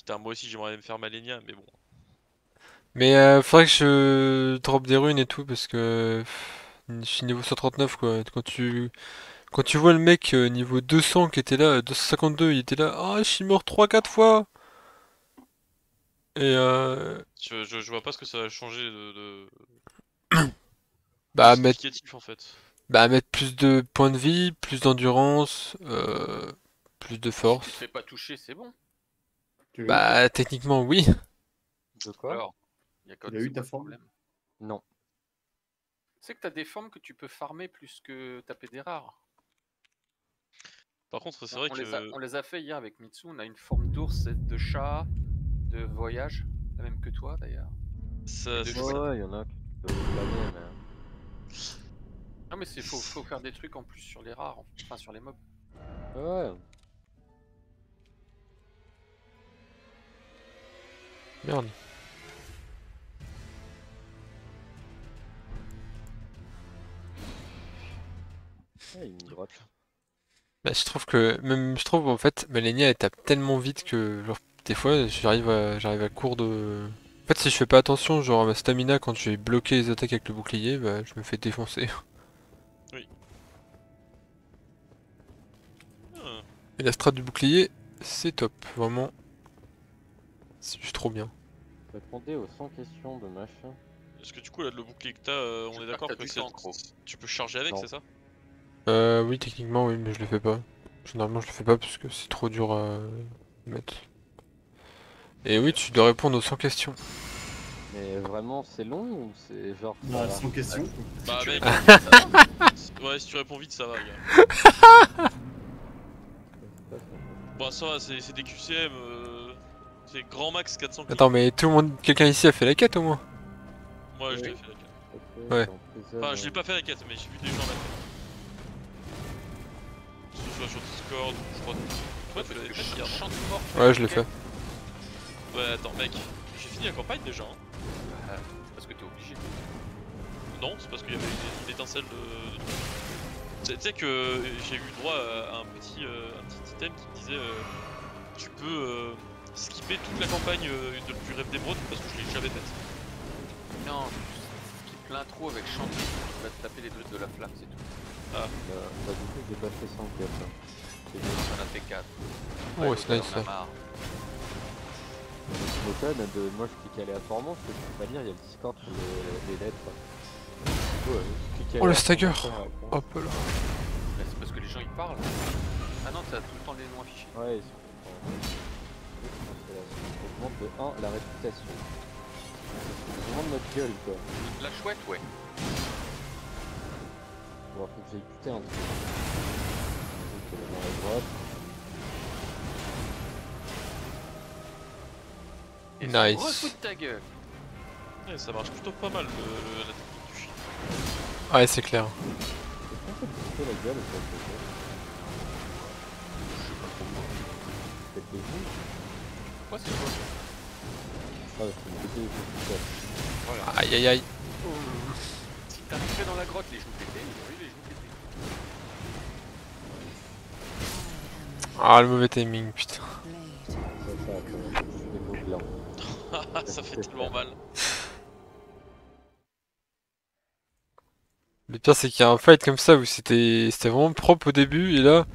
Putain, moi aussi j'aimerais me faire Malenia, mais bon. Mais faudrait que je drop des runes et tout parce que je suis niveau 139 quoi. Quand tu vois le mec niveau 200 qui était là, 252, il était là, ah je suis mort 3 4 fois. Et Je vois pas ce que ça va changer de bah mettre significatif en fait. mettre plus de points de vie, plus d'endurance, plus de Si tu te force. fais pas toucher, c'est bon. Tu l'as eu, toi? Bah techniquement oui. De quoi? Alors, Il a c'est eu quoi ta le forme? problème? Non. C'est que t'as des formes que tu peux farmer plus que taper des rares. Par contre, c'est vrai On que les a fait hier avec Mitsu, on a une forme d'ours, de chat, de voyage, la même que toi d'ailleurs. Et ça, de ça- chouette. Ouais, y en a qui peuvent planer, mais. Non mais faut faire des trucs en plus sur les rares, enfin sur les mobs. Ouais. Merde. Ouais, une grotte. Bah je trouve en fait Malenia elle tape tellement vite que genre des fois j'arrive à court de. En fait si je fais pas attention genre à ma stamina quand je vais bloquer les attaques avec le bouclier, bah je me fais défoncer. oui. Ah. Et la strat du bouclier, c'est top, vraiment. C'est juste trop bien. Répondez aux 100 questions de machin. Est-ce que du coup là le bouclier que t'as, on est J'espère d'accord que t'as que du temps, Cro. tu peux charger avec, Non. c'est ça? Oui techniquement oui mais je le fais pas. Généralement je le fais pas parce que c'est trop dur à mettre. Et oui Ok. tu dois répondre aux 100 questions. Mais vraiment, c'est long ou c'est genre ça Non, va? sans question. Bah Si tu mec, réponds vite, ça va. ouais si tu réponds vite ça va gars. Bon ça va, c'est des QCM, c'est grand max 400 Attends kills. mais tout le monde, quelqu'un ici a fait la quête au moins? Moi je Oui. l'ai fait la quête. Ouais. Enfin je l'ai pas fait la quête mais j'ai vu des gens la faire. Que ce soit sur Discord ou je crois que... Toi tu l'avais fait hier, non? Chante fort. Ouais je l'ai fait. Ouais attends mec, j'ai fini la campagne déjà hein. Parce que t'es obligé. Non, c'est parce qu'il y avait une étincelle de trucs. Tu sais que j'ai eu droit à un petit item qui me disait tu peux skipper toute la campagne du Rêve d'Émeraude parce que je l'ai jamais faite. Non, skip l'intro avec chante, tu vas te taper les druides de la flamme, c'est tout. Bah, du coup, j'ai pas fait 100 quêtes. Hein. C'est bien. On a fait 4. Oh c'est nice ça. Marre. Tu m'étonnes, moi je clique aléatoirement, je peux pas lire, il y a le Discord sur les lettres. Ouais, je clique Oh le aléatoirement, stagger. ça répond. Hop là. Mais c'est parce que les gens ils parlent. Ah non, t'as tout le temps les noms affichés. Ouais, ils sont contents. Augmente de 1 la réputation. C'est vraiment de notre gueule quoi. La chouette, ouais. Bon, faut que j'ai écouté un truc. Donc, dans la grotte. Et Nice. Refoute ta gueule. Ouais, ça marche plutôt pas mal la technique du shit. Ouais c'est clair. Est-ce qu'on peut pousser la gueule ou pas peut-être? Je sais pas trop moi. Peut-être des vues? Quoi c'est quoi? Ah, c'est une vidéo tout ça. Voilà. Aïe aïe aïe. Si t'arrivais dans la grotte, les genoux pétés, ils ont eu les genoux pétés. Ah le mauvais timing putain. Ça, attends, c'est des mots blancs. Ça fait tellement mal. Le pire c'est qu'il y a un fight comme ça où c'était vraiment propre au début et là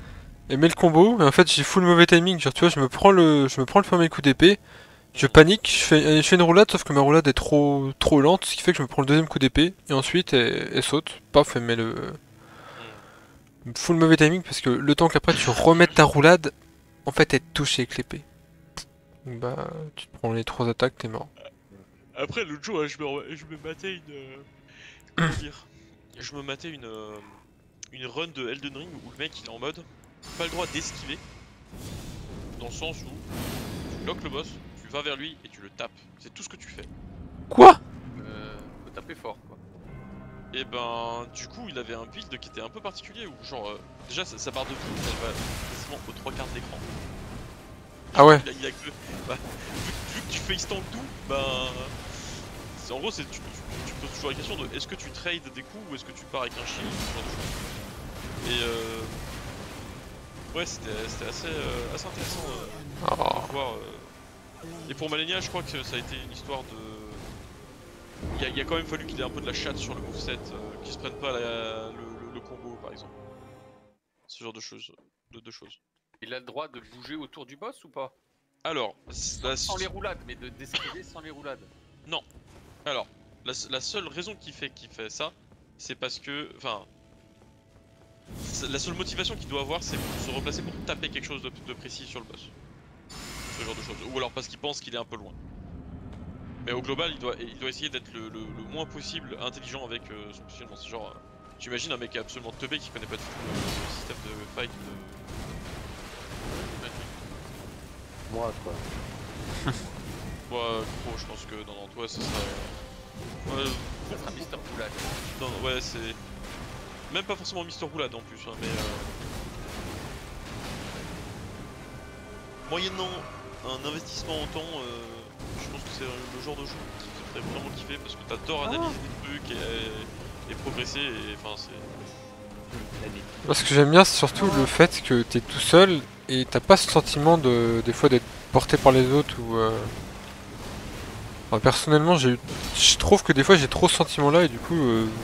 aimer le combo et en fait j'ai full mauvais timing genre tu vois je me prends le premier coup d'épée, je panique, je fais une roulade sauf que ma roulade est trop lente ce qui fait que je me prends le deuxième coup d'épée et ensuite elle saute, paf elle met le full mauvais timing parce que le temps qu'après tu remettes ta roulade en fait elle te touche avec l'épée. Donc bah tu te prends les 3 attaques t'es mort. Après l'autre jour je me matais une... comment dire, je me matais une run de Elden Ring où le mec il est en mode pas le droit d'esquiver, dans le sens où tu bloques le boss, tu vas vers lui et tu le tapes, c'est tout ce que tu fais. Quoi? Faut taper fort quoi. Et ben du coup il avait un build qui était un peu particulier où genre déjà sa barre de vie elle va quasiment aux 3 quarts d'écran. Ah ouais. Il a que... bah, vu que tu fais instant tout, ben... En gros, tu poses toujours la question de est-ce que tu trades des coups ou est-ce que tu pars avec un shield, ce genre de choses. Et ouais, c'était assez intéressant Oh. de voir Et pour Malenia, je crois que ça a été une histoire de... Il y a quand même fallu qu'il ait un peu de la chatte sur le moveset, qu'il se prenne pas le combo par exemple. Ce genre de choses. De choses. Il a le droit de bouger autour du boss ou pas? Alors, Sans les roulades, mais de d'esquiver sans les roulades. Non. Alors, la seule raison qu'il fait ça, c'est parce que... Enfin... La seule motivation qu'il doit avoir, c'est pour se replacer pour taper quelque chose de précis sur le boss. Ce genre de choses. Ou alors parce qu'il pense qu'il est un peu loin. Mais au global, il doit essayer d'être le moins possible intelligent avec son positionnement. C'est genre... J'imagine un mec absolument teubé qui connaît pas du tout le système de fight de... Moi, quoi. Moi, gros, je pense que non, toi, ce sera... Ça sera Mister Roulade. Non, ouais, c'est... Même pas forcément Mister Roulade en plus, hein, mais... Moyennant un investissement en temps, je pense que c'est le genre de jeu qui te ferait vraiment kiffer parce que t'adores analyser des trucs et progresser et enfin c'est... Moi, ce que j'aime bien, c'est surtout le fait que t'es tout seul et t'as pas ce sentiment de des fois d'être porté par les autres ou... Enfin, personnellement, je trouve que des fois j'ai trop ce sentiment-là et du coup,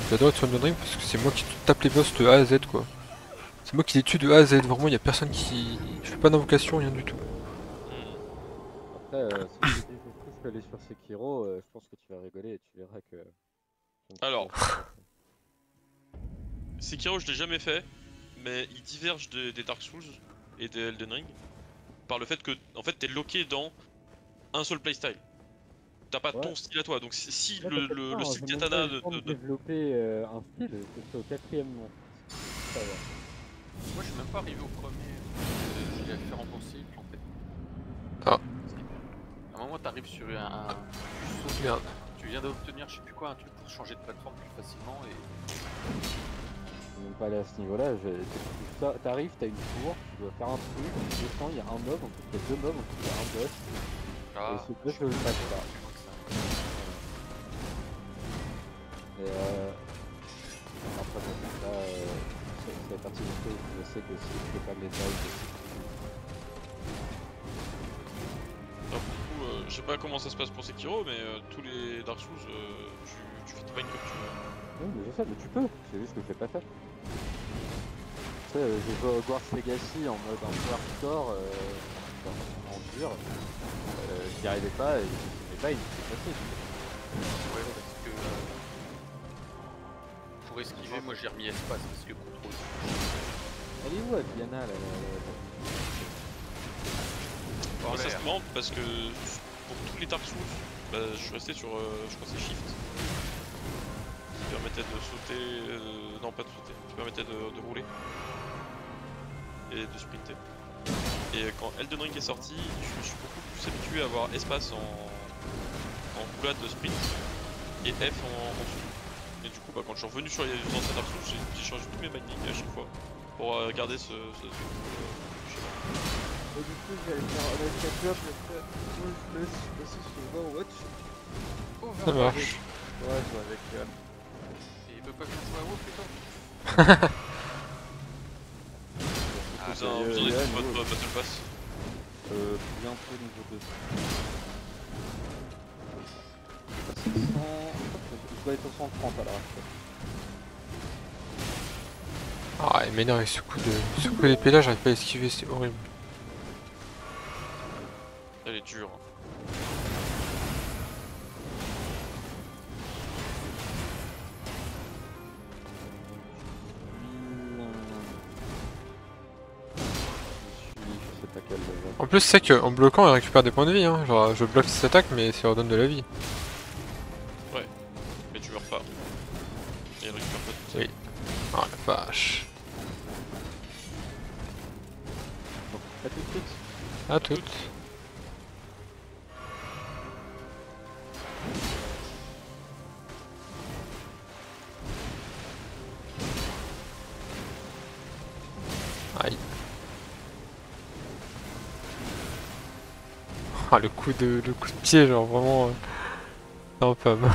j'adore être sur Elden Ring parce que c'est moi qui tape les boss de A à Z, quoi. C'est moi qui les tue de A à Z, vraiment, y a personne qui... Je fais pas d'invocation, rien du tout. Après, si tu dis que je peux aller sur Sekiro, je pense que tu vas rigoler et tu verras que... Alors... Sekiro, je l'ai jamais fait, mais il diverge des Dark Souls et des Elden Ring par le fait que, en fait, t'es loqué dans un seul playstyle. T'as pas ton style à toi, donc si le style katana de développer un style, c'est au 4ème mois. Ça va. Moi je suis même pas arrivé au premier, je l'ai fait rembourser, planté. Ah. À un moment t'arrives sur un... Merde. Tu viens d'obtenir je sais plus quoi, un truc pour changer de plateforme plus facilement et... Je suis même pas allé à ce niveau-là, t'arrives, t'as une tour, tu dois faire un truc, tu descends, il y a un mob, ensuite il y a deux mobs, ensuite il y a un boss. Et ce boss je le passe pas. Et après ça, c'est la partie du jeu où je sais que si je fais pas de l'étage, Alors, pour le coup, je sais pas comment ça se passe pour Sekiro, mais tous les Dark Souls, tu fais pas une comme tu veux. oui, mais je sais, mais tu peux, c'est juste que je l'ai pas fait. Tu sais, j'ai joué à Hogwarts Legacy en mode un peu hardcore, en dur, j'y arrivais pas et là il s'est passé. Ouais parce que... Pour esquiver, moi j'ai remis espace parce que contrôle. Elle est où Diana là Alors, ça c'est marrant parce que pour tous les Dark Souls, bah, je suis resté sur, je crois que c'est Shift. Qui permettait de sauter, non pas de sauter, qui permettait de rouler. Et de sprinter. Et quand Elden Ring est sorti, je me suis beaucoup plus habitué à avoir espace en roulade de sprint et F en dessous. Et du coup, bah, quand je suis revenu sur les anciens Dark Souls, j'ai changé tous mes maniques à chaque fois pour garder ce schéma. Et du coup, je vais aller faire un catch-up, moi je laisse passer sur Overwatch. Ça marche. Ouais, je joue avec Et il peut pas venir jouer à WoW plutôt? Vous en avez fait votre Battle Pass? Bientôt niveau 2. Je dois être au 130 à l'heure actuelle. Ah, il m'énerve avec ce coup d'épée là, j'arrive pas à esquiver, c'est horrible. Elle est dure. Je sais pas quel level. En plus, c'est qu'en bloquant, il récupère des points de vie, hein. Genre, je bloque ses attaques, mais ça leur donne de la vie. Ouais, mais tu meurs pas. Et elle récupère pas tout ça. Oui. Ah la vache. Donc, à tout de suite. À toutes. Aïe. Ah, le coup de pied, genre vraiment en pomme.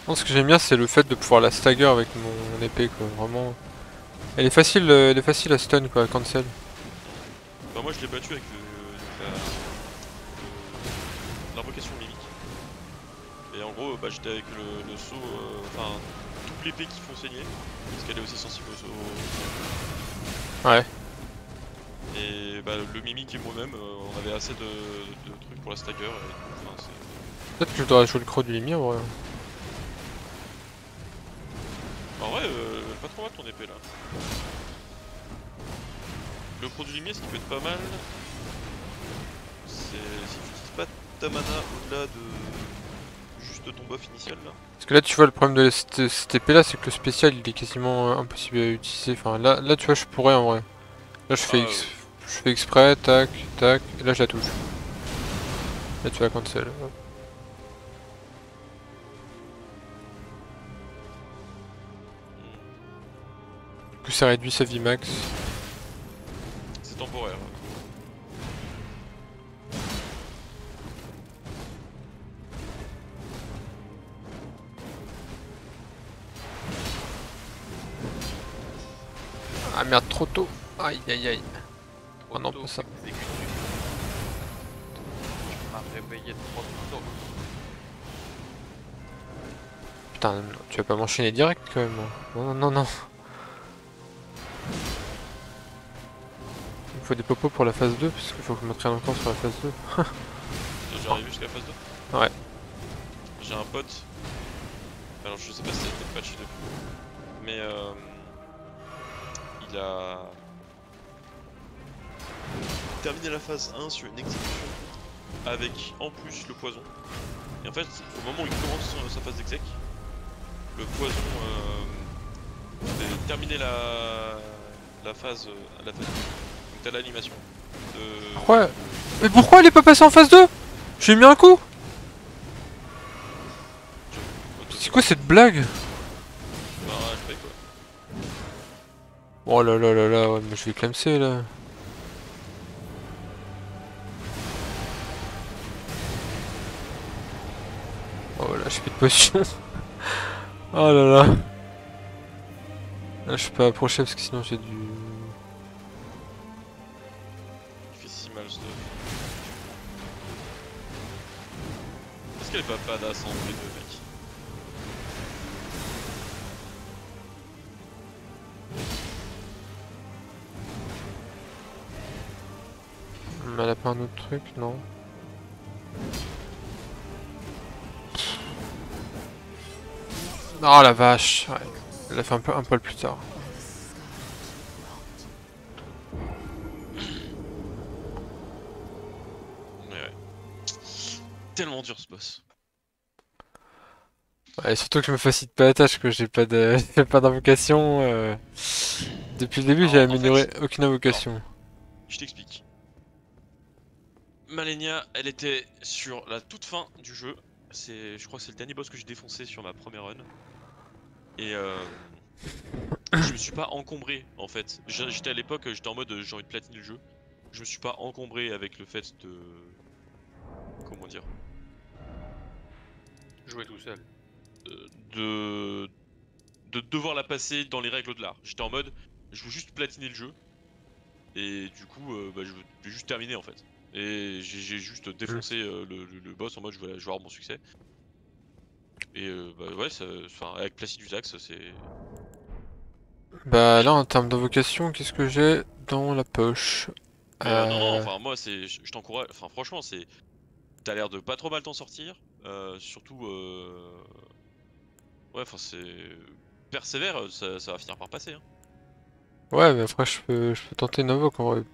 Non, ce que j'aime bien, c'est le fait de pouvoir la stagger avec mon épée, quoi. Vraiment. Elle est facile à stun, quoi, à cancel. Bah moi je l'ai battu avec l'invocation mimique. Et en gros bah j'étais avec le saut, enfin toutes l'épée qui font saigner, parce qu'elle est aussi sensible au saut. Ouais. Et bah le mimique et moi-même on avait assez de trucs pour la stagger et enfin, Peut-être que je dois jouer le croc du limier, en vrai. en vrai pas trop mal ton épée là. Le produit limier ce qui peut être pas mal, c'est si tu utilises pas ta mana au-delà de juste ton buff initial là. Parce que là, tu vois, le problème de cette épée là, c'est que le spécial il est quasiment impossible à utiliser. Enfin, là, tu vois, je pourrais en vrai. Là, je fais exprès, tac, tac, et là, je la touche. Là, tu vois, cancel. Hop. Du coup, ça réduit sa vie max. C'est temporaire. Ah merde, trop tôt. Aïe, aïe, aïe. Oh non, Trop pas ça. tôt, exécuté. Tu m'as réveillé trop tôt. Putain, non, tu vas pas m'enchaîner direct quand même. Non, non, non, non. Il me faut des popos pour la phase 2, parce qu'il faut que je m'entraîne encore sur la phase 2. J'ai arrivé jusqu'à la phase 2. Ouais. J'ai un pote. Alors je sais pas si ça a été patché depuis. Mais il a terminé la phase 1 sur une exécution avec en plus le poison. Et en fait, au moment où il commence sa phase d'exec, le poison fait terminer la phase 2. Donc t'as l'animation de... Ouais. Mais pourquoi elle est pas passée en phase 2? J'ai mis un coup. C'est quoi cette blague? Bah, je sais quoi. Oh là là là là, ouais, mais je vais clamser là. Oh là, je fais de potion. Oh là là. Là, je peux pas approcher parce que sinon j'ai du... Il fait si mal ce stuff. Est-ce qu'elle est pas badass en les deux mec? Elle a pas un autre truc, non? Oh la vache, ouais. Elle a fait un poil plus tard. Ouais. Tellement dur ce boss. Ouais, surtout que je me facilite pas la tâche, que j'ai pas de... j'ai pas d'invocation. Depuis le début, j'ai Alors, en amélioré fait, aucune invocation. je t'explique. Malenia, elle était sur la toute fin du jeu. Je crois que c'est le dernier boss que j'ai défoncé sur ma première run. Et je me suis pas encombré en fait. J'étais à l'époque, j'étais en mode j'ai envie de platiner le jeu. Je me suis pas encombré avec le fait de... Comment dire? Jouer tout seul. De devoir la passer dans les règles de l'art. J'étais en mode, je veux juste platiner le jeu. Et du coup, bah, je vais juste terminer en fait. Et j'ai juste défoncé le boss en mode je veux avoir mon succès. Et bah ouais, avec Placidusax, c'est... Bah là, en termes d'invocation, qu'est-ce que j'ai dans la poche? Mais non, non, enfin moi, je t'encourage, enfin franchement, t'as l'air de pas trop mal t'en sortir. Surtout, ouais, enfin c'est... Persévère, ça va finir par passer. Hein. Ouais, mais après, je peux tenter une invoque en vrai.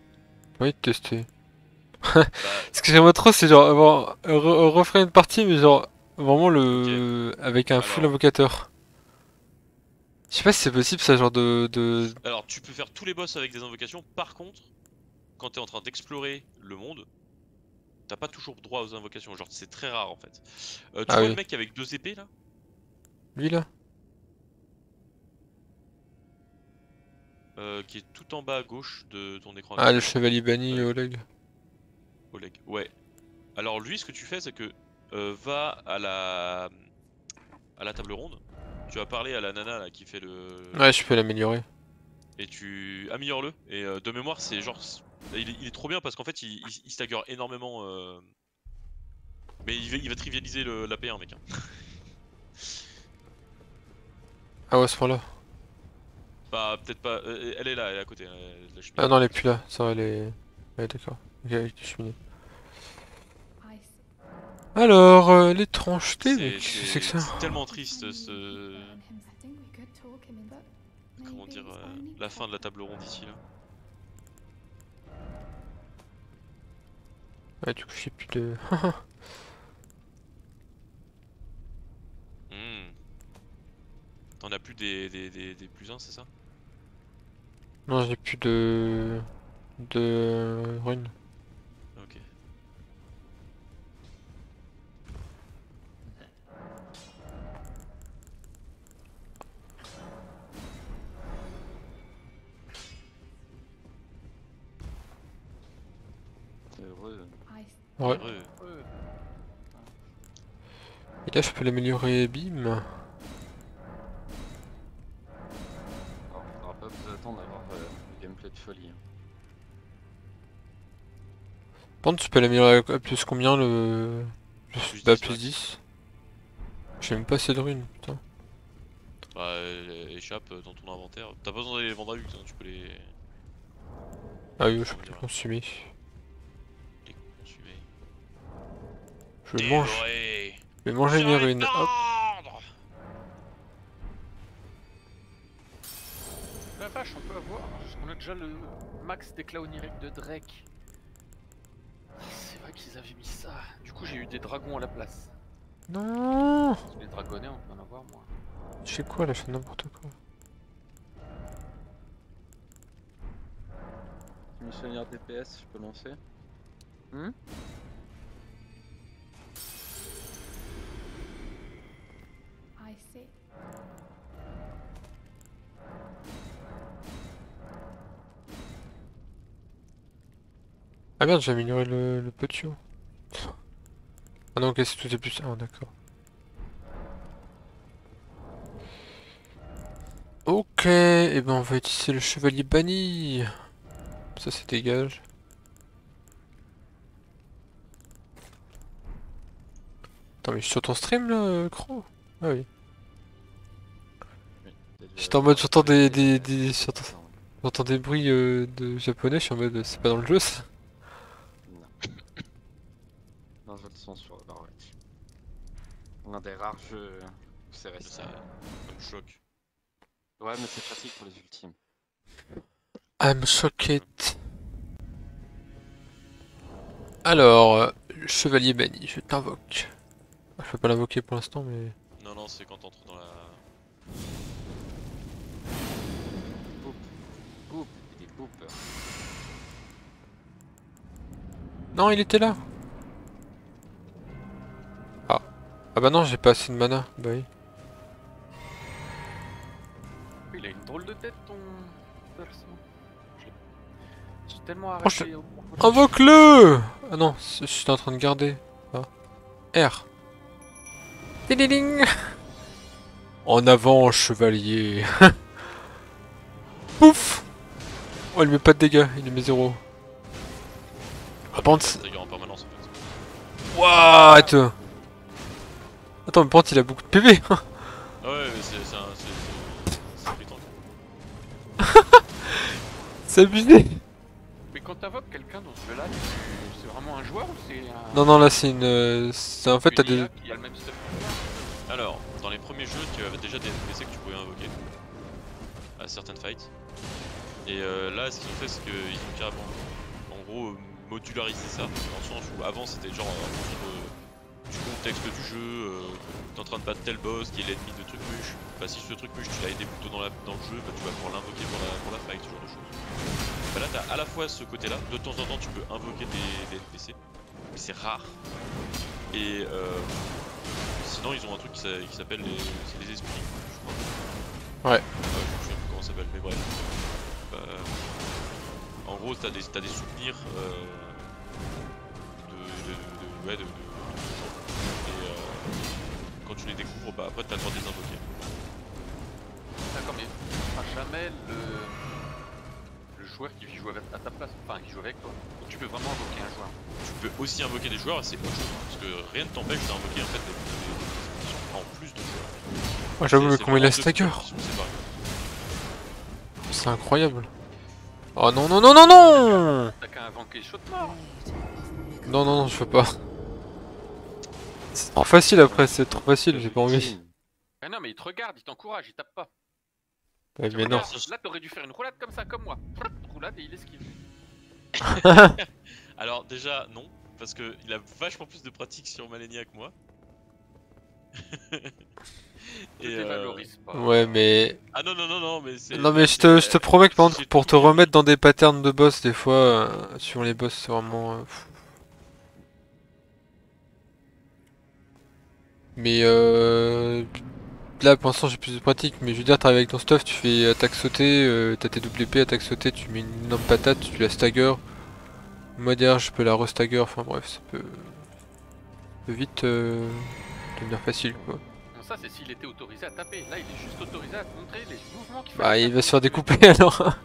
J'ai envie de tester. Bah, Ce que j'aimerais trop, c'est genre avoir refaire une partie, mais genre vraiment le avec un full Alors. invocateur. Je sais pas si c'est possible ça, genre de... Alors, tu peux faire tous les boss avec des invocations. Par contre, quand t'es en train d'explorer le monde, t'as pas toujours droit aux invocations. Genre, c'est très rare en fait. Tu Ah vois oui. le mec avec 2 épées là? Lui là? Qui est tout en bas à gauche de ton écran. Ah, le chevalier banni, Ouais. Oleg. Oleg. Ouais. Alors lui, ce que tu fais, c'est que va à la à la table ronde, tu vas parler à la nana là qui fait le... Ouais, je peux l'améliorer. Et tu améliores-le. Et de mémoire, c'est genre... Il est trop bien parce qu'en fait, il stagger énormément. Mais il va trivialiser l'AP1, mec. Hein. Ah ouais, à ce point-là. Bah, peut-être pas. Elle est là, elle est à côté. La cheminée. Ah non, elle est plus là. Ça va, elle est... Ouais, d'accord. Ok, avec les cheminées. Alors, l'étrangeté, mais qu'est-ce que c'est que ça? C'est tellement triste ce... Comment dire, la fin de la table ronde ici là. Ouais, du coup, j'ai plus de... T'en as plus des plus 1, c'est ça? Non, j'ai plus de... runes. Ok. Heureux. Ouais. Heureux. Et là, je peux l'améliorer, bim. Alors, on n'aura pas vous attendre d'avoir le gameplay de folie. Hein. Par contre, tu peux l'améliorer à plus combien le... Plus Bah, 10, plus ouais. 10. J'ai même pas assez de runes, putain. Bah, elle échappe dans ton inventaire. T'as pas besoin d'aller les vendre à Lux, hein, tu peux les... Ah oui, je peux les consumer. les consumer. Je mange. Dévorer. Je vais manger mes runes. Hop. La vache, on peut avoir. Parce qu'on a déjà le max d'éclat onirique de Drake. C'est vrai qu'ils avaient mis ça. Du coup, j'ai eu des dragons à la place. Non. Parce que les dragonnets, on peut en avoir moins. Je fais quoi là? Je fais n'importe quoi. Missionnaire DPS, je peux lancer. Ah merde, j'ai amélioré le potio. Ah non, ok, c'est tout est plus... Ah d'accord. Ok, et ben on va utiliser le chevalier banni. Ça c'est dégage. Attends mais je suis sur ton stream là, Cro? Ah oui. J'étais en mode j'entends j'entends des bruits de japonais, je suis en mode c'est pas dans le jeu ça. Non. Non, je le sens sur Overwatch. L'un des rares jeux où c'est resté. Ça me choque. Ouais, mais c'est pratique pour les ultimes. I'm shocked. Alors, chevalier banni, je t'invoque. Je peux pas l'invoquer pour l'instant mais... Non, non, c'est quand t'entres dans la... Boop, il est boop. Non, il était là. Ah. Ah bah non, j'ai pas assez de mana. Bah oui. Il a une drôle de tête, ton perso. J'ai tellement Oh, je- arrêté. Invoque-le! Ah non, je suis en train de garder. Ah. R. Ding. En avant, chevalier. Ouf! Oh, il met pas de dégâts, il met 0. Ah, par contre, Ça trigger en permanence en fait. what? Attends, mais par contre, il a beaucoup de PV. Ah ouais, mais c'est pétant. C'est abusé. Mais quand t'invoques quelqu'un dans ce jeu-là, c'est vraiment un joueur ou c'est un... Non, non, là, c'est une... En fait, t'as une des... IA qui a le même stuff que toi? Alors, dans les premiers jeux, tu avais déjà des NPC que tu pouvais invoquer à certaines fights. Et là, ce qu'ils ont fait, c'est qu'ils ont carrément, en gros, modularisé ça. Dans le sens où avant, c'était genre du contexte du jeu, t'es en train de battre tel boss qui est l'ennemi de truc muche. Bah, si ce truc muche, tu l'as aidé plutôt dans le jeu, bah, tu vas pouvoir l'invoquer pour la fight, ce genre de choses. Bah, là, t'as à la fois ce côté-là, de temps en temps, tu peux invoquer des NPC, mais c'est rare. Et sinon, ils ont un truc qui s'appelle les esprits, je crois. Ouais. Je sais plus comment ça s'appelle, mais bref. En gros, t'as des souvenirs de gens. Et quand tu les découvres, bah après t'as le droit de les invoquer. D'accord, mais tu seras jamais le joueur qui jouer à ta place, enfin qui joue avec toi. Donc tu peux vraiment invoquer un joueur. Tu peux aussi invoquer des joueurs et c'est autre chose. Parce que rien ne t'empêche d'invoquer en fait des en plus de joueurs. Moi j'avoue, mais C'est comment il a vraiment deux stagger? trucs qui sont séparés. C'est incroyable. Oh non, non, non, non, non! T'as qu'à invoquer shot mort. Non, non, non, je peux pas. C'est trop facile après, c'est trop facile, j'ai pas envie. Ah non, mais il te regarde, il t'encourage, il tape pas. Ouais, Tu mais non. regardes, là t'aurais dû faire une roulade comme ça, comme moi. Roulade et il esquive. Alors déjà non, parce que il a vachement plus de pratique sur Malenia que moi. Je dévalorise pas. Ouais, mais. Ah non non non non mais c'est... Non, mais je te promets que par contre, pour te remettre dans des patterns de boss, des fois, suivant les boss, c'est vraiment. Mais là pour l'instant j'ai plus de pratique, mais je veux dire, t'arrives avec ton stuff, tu fais attaque sautée, t'as tes WP, attaque sautée, tu mets une énorme patate, tu la stagger. Moi derrière je peux la restagger, enfin bref, ça peut vite devenir facile quoi. Bon, ça c'est s'il était autorisé à taper. Là il est juste autorisé à te montrer les mouvements qu'il fait. Bah il va se faire découper alors.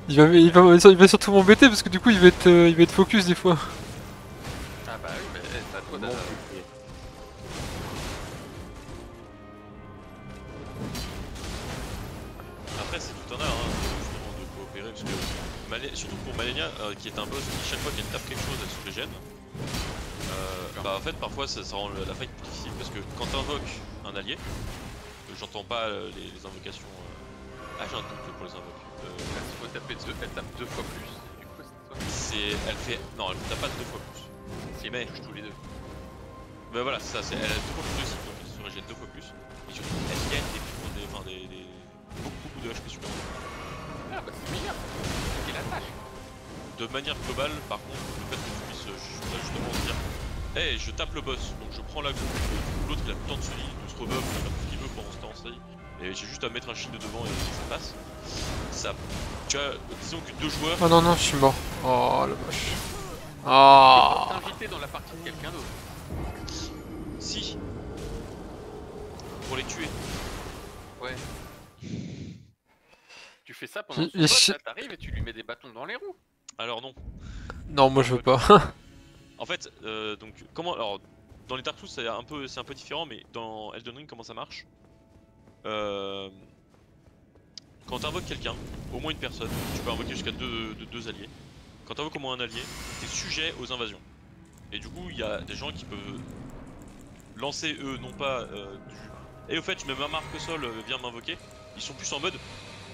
il va surtout m'embêter parce que du coup il va être focus des fois. Ah bah oui, mais c'est à toi Non, de... Après c'est tout un art hein, justement de coopérer parce que surtout pour Malenia qui est un boss qui chaque fois qu'elle tape quelque chose elle se régène. Bah en fait parfois ça rend la fight plus difficile parce que quand t'invoques un allié, j'entends pas les invocations. Ah j'ai un doute pour les invoques. S'il faut taper elle tape 2 fois plus. Du coup C'est... Elle fait... Non elle tape pas 2 fois plus. c'est mais touche tous les deux. Bah voilà c'est ça, elle a 2 fois plus de cycle donc elle se régène 2 fois plus. Et surtout elle gagne beaucoup de HP supplémentaires. Ah bah c'est meilleur. C'est la tâche. De manière globale par contre le fait que tu puisses justement se dire hey, je tape le boss, donc je prends la groupe, l'autre il a le temps de se rebuff, il va faire tout ce qu'il veut pendant ce temps-ci, et j'ai juste à mettre un shield devant et ça passe. Ça, tu vois, disons que 2 joueurs... Oh non non je suis mort. Oh la vache. Tu Oh. peux t'inviter dans la partie de quelqu'un d'autre. Si. Pour les tuer. Ouais. Tu fais ça pendant son Je- boss, je- là t'arrives et tu lui mets des bâtons dans les roues. Alors non. Non moi je veux pas. En fait, donc comment... Alors, dans les Dark Souls c'est un peu différent, mais dans Elden Ring comment ça marche quand t'invoques quelqu'un, au moins une personne, tu peux invoquer jusqu'à deux alliés. Quand t'invoques au moins un allié, t'es sujet aux invasions. Et du coup, il y a des gens qui peuvent lancer eux, non pas du... Et au fait, je mets ma marque au sol, viens m'invoquer. Ils sont plus en mode...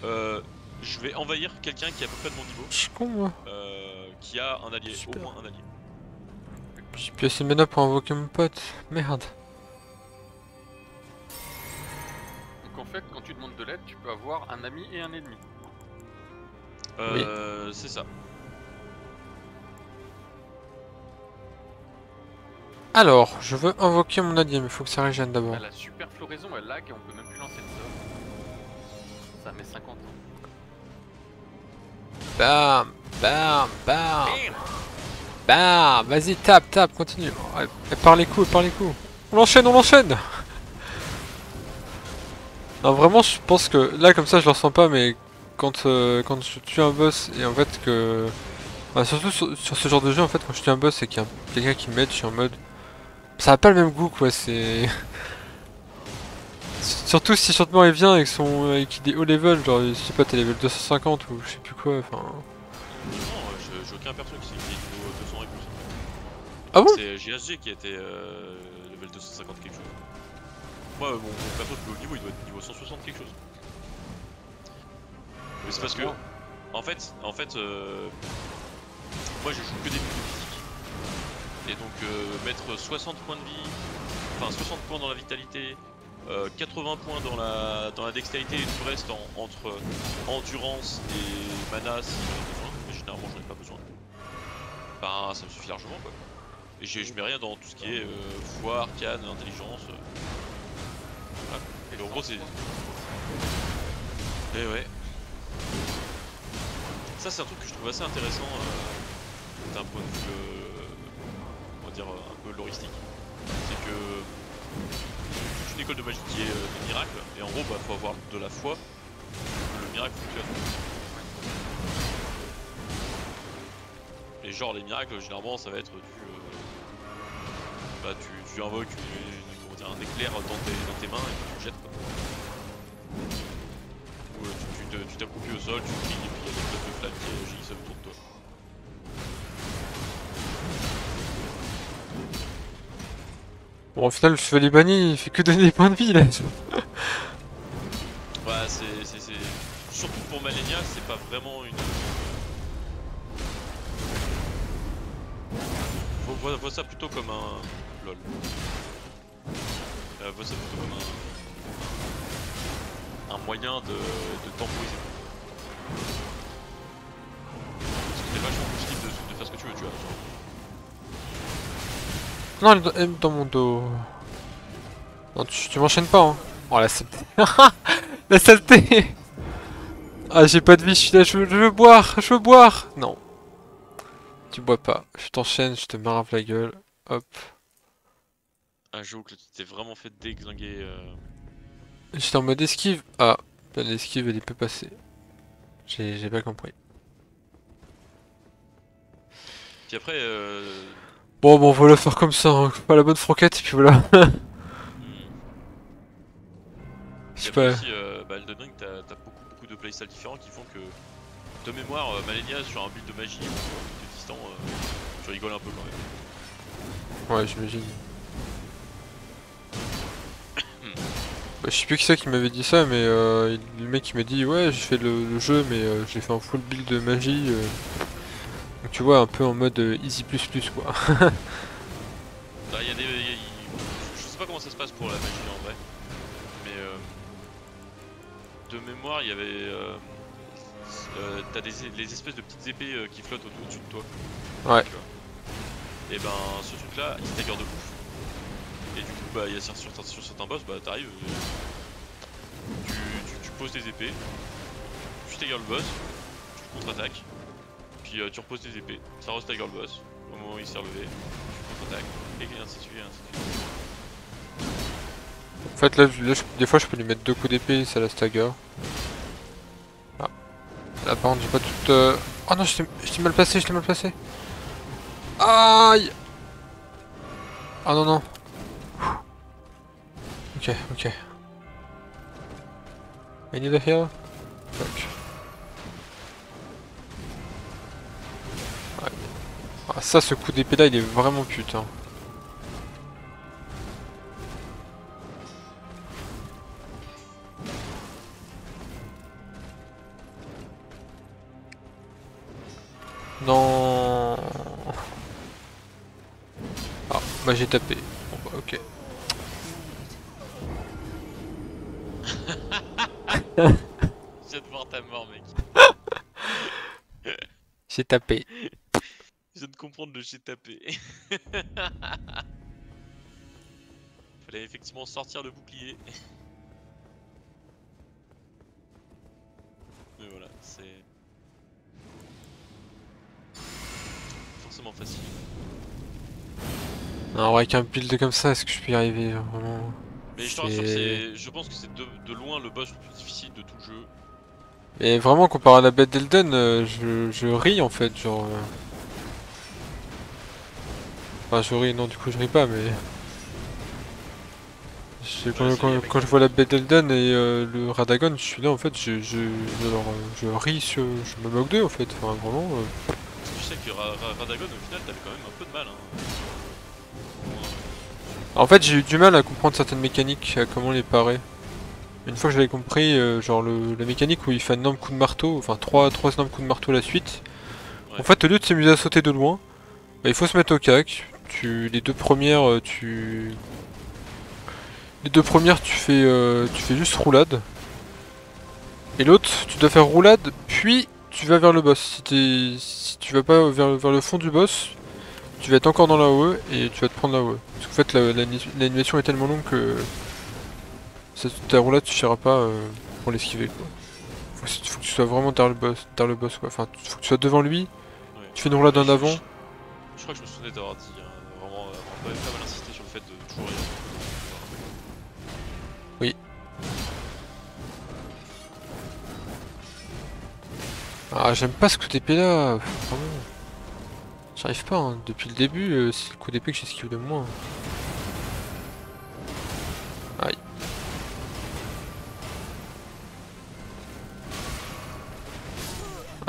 je vais envahir quelqu'un qui est à peu près de mon niveau, Je suis con moi. qui a un allié, Super. au moins un allié. J'ai plus assez de mana pour invoquer mon pote. Merde. Donc en fait, quand tu demandes de l'aide, tu peux avoir un ami et un ennemi. C'est ça. Alors, je veux invoquer mon allié, mais faut que ça régène d'abord. Ah, la super floraison, elle lag et on peut même plus lancer le sort. Ça met 50 ans. Bam, bam, bam. Bam, vas-y, tape, continue. Ouais, et par les coups. On l'enchaîne. Non, vraiment, je pense que là, comme ça, je le ressens pas, mais quand je tue un boss et en fait que. Enfin, surtout sur ce genre de jeu, en fait, quand je tue un boss et qu'il y a quelqu'un qui m'aide, je suis en mode. Ça a pas le même goût, quoi, c'est. Surtout si Chantement il vient et qu'il est haut level, genre, je sais pas, t'es level 250 ou je sais plus quoi, enfin. Non, j'ai aucun perso qui est niveau 200 et plus. Ah bon? C'est JSG qui était level 250 quelque chose. Moi, mon perso le plus haut niveau, il doit être niveau 160 quelque chose. Mais c'est parce que, en fait, moi je joue que des buts de physique. Et donc mettre 60 points de vie, enfin 60 points dans la vitalité, 80 points dans la dextérité et tout le reste entre endurance et mana si j'en ai besoin, mais généralement j'en ai pas besoin. Bah ça me suffit largement quoi. Et je mets rien dans tout ce qui est foi, arcane, intelligence. Voilà. Et en gros c'est... Et ouais. Ça c'est un truc que je trouve assez intéressant d'un point de vue, on va dire un peu loristique. C'est que toute une école de magie qui est des miracles, et en gros, bah, faut avoir de la foi pour que le miracle fonctionne. Et genre, les miracles, généralement, ça va être bah, tu invoques comment dire, un éclair dans tes mains et tu le jettes, quoi. Ou tu t'accroupis au sol, tu cries, et puis il y a des blocs de flammes qui agissent autour de toi. Bon, au final, le chevalier banni, il fait que donner des points de vie là. Ouais, c'est... Surtout pour Malenia, c'est pas vraiment une... Vois ça plutôt comme un... lol. Vois ça plutôt comme un moyen de temporiser. Parce que t'es vachement possible de faire ce que tu veux, tu vois. Non, elle est dans mon dos. Non, tu m'enchaînes pas, hein. Oh la saleté. La saleté. Ah, j'ai pas de vie, je suis là, je veux boire, je veux boire. Non. Tu bois pas. Je t'enchaîne, je te marave la gueule. Hop. Ah, j'avoue que tu t'es vraiment fait déglinguer. J'étais en mode esquive. Ah, l'esquive elle peut passer. J'ai pas compris. Puis après, Bon, on va la faire comme ça, hein. Pas la bonne franquette, et puis voilà. Je sais pas. aussi, bah, Elden Ring, t'as beaucoup de playstyles différents qui font que, de mémoire, Malenia sur un build de magie ou de distant, tu rigoles un peu quand même. Ouais, j'imagine. Bah, je sais plus qui c'est qui m'avait dit ça, mais le mec il m'a dit ouais, j'ai fait le jeu, mais j'ai fait un full build de magie. Donc tu vois, un peu en mode easy plus plus quoi. Bah, je sais pas comment ça se passe pour la magie en vrai, mais de mémoire, il y avait. T'as les espèces de petites épées qui flottent au-dessus de toi. Ouais. Tu vois. Et ben, ce truc là, il stagger de ouf. Et du coup, bah, sur certains boss, bah, t'arrives, tu poses tes épées, tu stagger le boss, tu contre-attaques, puis tu reposes tes épées, ça re-stagger le boss, au moment où il s'est relevé, tu contre-attaques, et ainsi de suite, et ainsi de suite. En fait là, des fois je peux lui mettre 2 coups d'épée, ça la stagger. Ah. Là par contre j'ai pas toute... Oh non, je t'ai mal placé, je t'ai mal placé. Aïe. Ah non non. Ok, ok. I need a heal. Fuck. Ouais. Ah ça, ce coup d'épée là il est vraiment putain. Non. Ah, bah j'ai tapé. Bon bah ok. Je viens de voir ta mort, mec. J'ai tapé. Je viens de comprendre le j'ai tapé. Fallait effectivement sortir le bouclier. Mais voilà, c'est forcément facile. Non, avec un build comme ça, est-ce que je peux y arriver vraiment? Mais je te rassure, je pense que c'est de loin le boss le plus difficile de tout le jeu. Et vraiment, comparé à la bête d'Elden, je ris en fait, genre... Enfin, je ris, non, du coup je ris pas, mais... Quand je vois la bête d'Elden et le Radagon, je suis là en fait, je ris, je me moque d'eux en fait, enfin vraiment... Tu sais que Radagon au final t'avais quand même un peu de mal, hein. En fait, j'ai eu du mal à comprendre certaines mécaniques, à comment les parer. Une fois que j'avais compris, genre la mécanique où il fait un énorme coup de marteau, enfin trois énormes coups de marteau à la suite, Ouais. en fait au lieu de s'amuser à sauter de loin, bah, il faut se mettre au cac. Les deux premières, tu fais juste roulade. Et l'autre, tu dois faire roulade, puis tu vas vers le boss. Si tu vas pas vers le fond du boss, tu vas être encore dans la AOE et tu vas te prendre la AOE. Parce qu'en fait l'animation est tellement longue que ta roulade suffira pas pour l'esquiver quoi. Faut que tu sois vraiment derrière le boss quoi. Enfin, faut que tu sois devant lui, Ouais. tu fais une roulade en avant. Je crois que je me souvenais d'avoir dit, vraiment, pas mal insisté sur le fait de toujours y aller. Ah, j'aime pas ce coup d'épée là, vraiment. J'arrive pas, hein. Depuis le début, c'est le coup d'épée que j'esquive le moins. Aïe.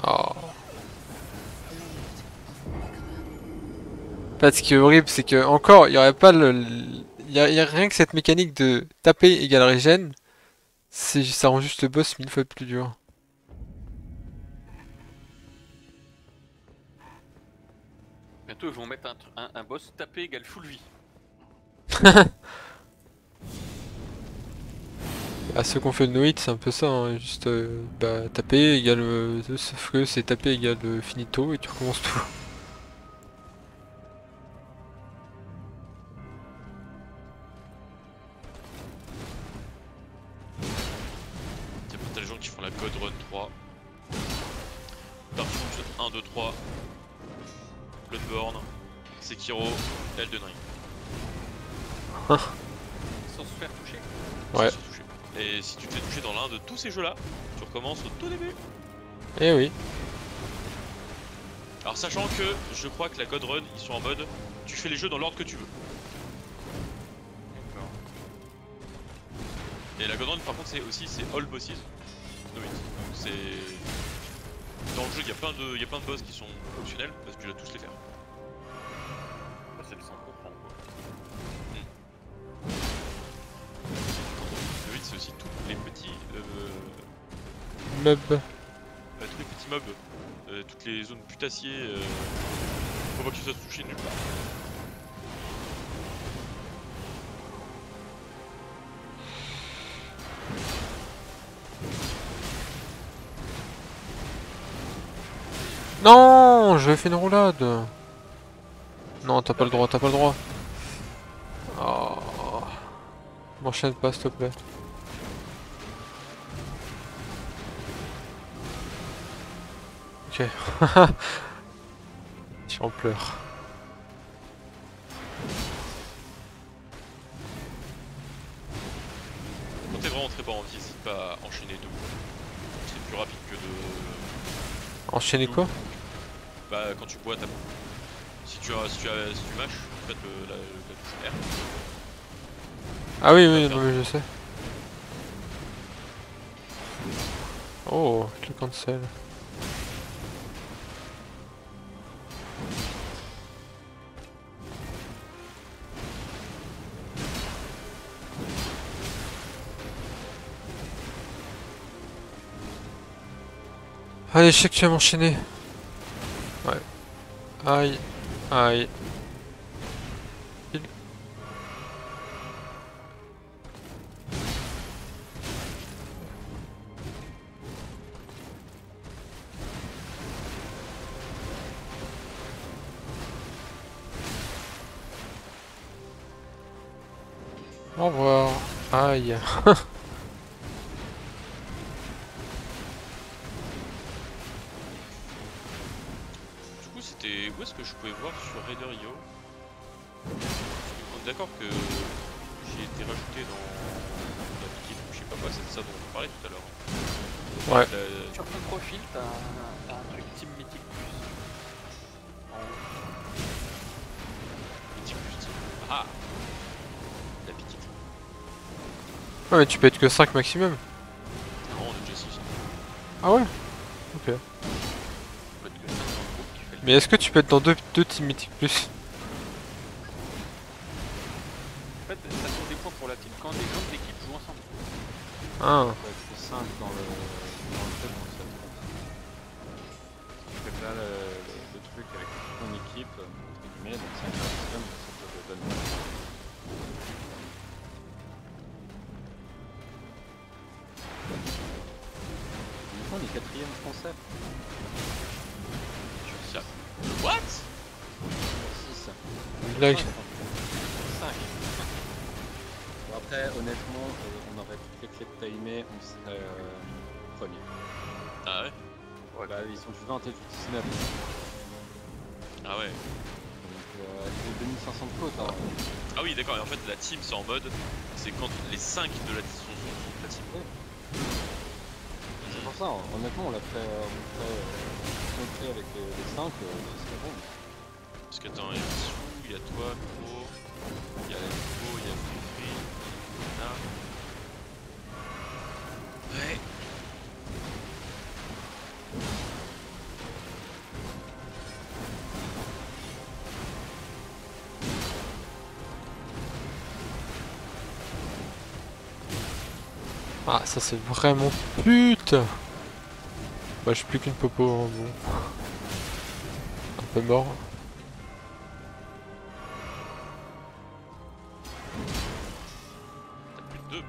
Oh. En fait, ce qui est horrible, c'est que encore, il y aurait pas y a rien que cette mécanique de taper égale régène, ça rend juste le boss 1000 fois plus dur. Bientôt ils vont mettre un boss tapé égale full vie. À ceux qu'on fait le no-hit, c'est un peu ça, hein, juste bah, taper égale. Sauf que c'est taper égale finito et tu recommences tout. T'as les gens qui font la God Run 3. Dark Souls 1, 2, 3. Bloodborne, Sekiro, Elden Ring. Sans se faire toucher. Ouais. Sans se toucher. Et si tu te fais toucher dans l'un de tous ces jeux-là, tu recommences au tout début. Eh oui. Alors sachant que je crois que la God Run, ils sont en mode, tu fais les jeux dans l'ordre que tu veux. D'accord. Et la God Run par contre c'est aussi c'est all bosses. No hit. Donc c'est... Dans le jeu il y a plein de boss qui sont optionnels parce que tu dois tous les faire. Bah, c'est le sang comprendre quoi. No hit c'est aussi tous les petits... Mob. tous les petits mobs. Toutes les zones putassiers. Faut pas que tu sois touché nulle part. Non, j'ai fait une roulade. Non, t'as pas le droit, t'as pas le droit. Oh. M'enchaîne pas, s'il te plaît. Ok. J'en pleure. Quand t'es vraiment très bon en vie, n'hésite pas à enchaîner deux. C'est plus rapide que de... Enchaîner quoi? Bah quand tu bois ta boue. Si tu mâches, en fait la touche R. Ah oui, oui, non, mais je sais. Oh, le cancel. Allez, je sais que tu vas m'enchaîner. Ouais. Aïe. Aïe. Au revoir. Aïe. Du coup c'était... Où est-ce que je pouvais voir sur Raider.io? On est d'accord que j'ai été rajouté dans la petite... Je sais pas quoi, c'est ça dont on parlait tout à l'heure. Ouais. Sur ton profil, t'as un truc Team Mythic Plus. En haut. Mythic plus team. Ah, la petite. Ouais, mais tu peux être que 5 maximum. Non, on est déjà 6. Ah ouais? Ok. Mais est-ce que tu peux être dans deux Team Mythic Plus? En fait, ça tourne des points pour la team quand des gens de l'équipe jouent ensemble. Ah. Ouais, c'est 5 dans le fait dans le seul compte. Tu fais là le truc avec ton équipe, entre guillemets, donc 5 personnes, ça te donne pas. On est 4ème français. What? 6. Blague. 5. Bon, après, honnêtement, on aurait toutes les clés de timer, on serait premier. Ah ouais? Bah, ils sont du 20 et du 19. Ah ouais. Donc, ils ont 2500 de côte. Hein. Ah oui d'accord, et en fait la team c'est en mode, c'est quand les 5 de la team sont de la team. C'est pour ça, honnêtement, on l'a fait montrer avec les 5, c'est bon. Parce que attends, il y a Sou, il y a toi, Miro, il y a Nico, il y a Free, là. Ouais. Ah, ça c'est vraiment putain. Bah, j'ai plus qu'une popo, hein, bon. Un peu mort. T'as plus de 2.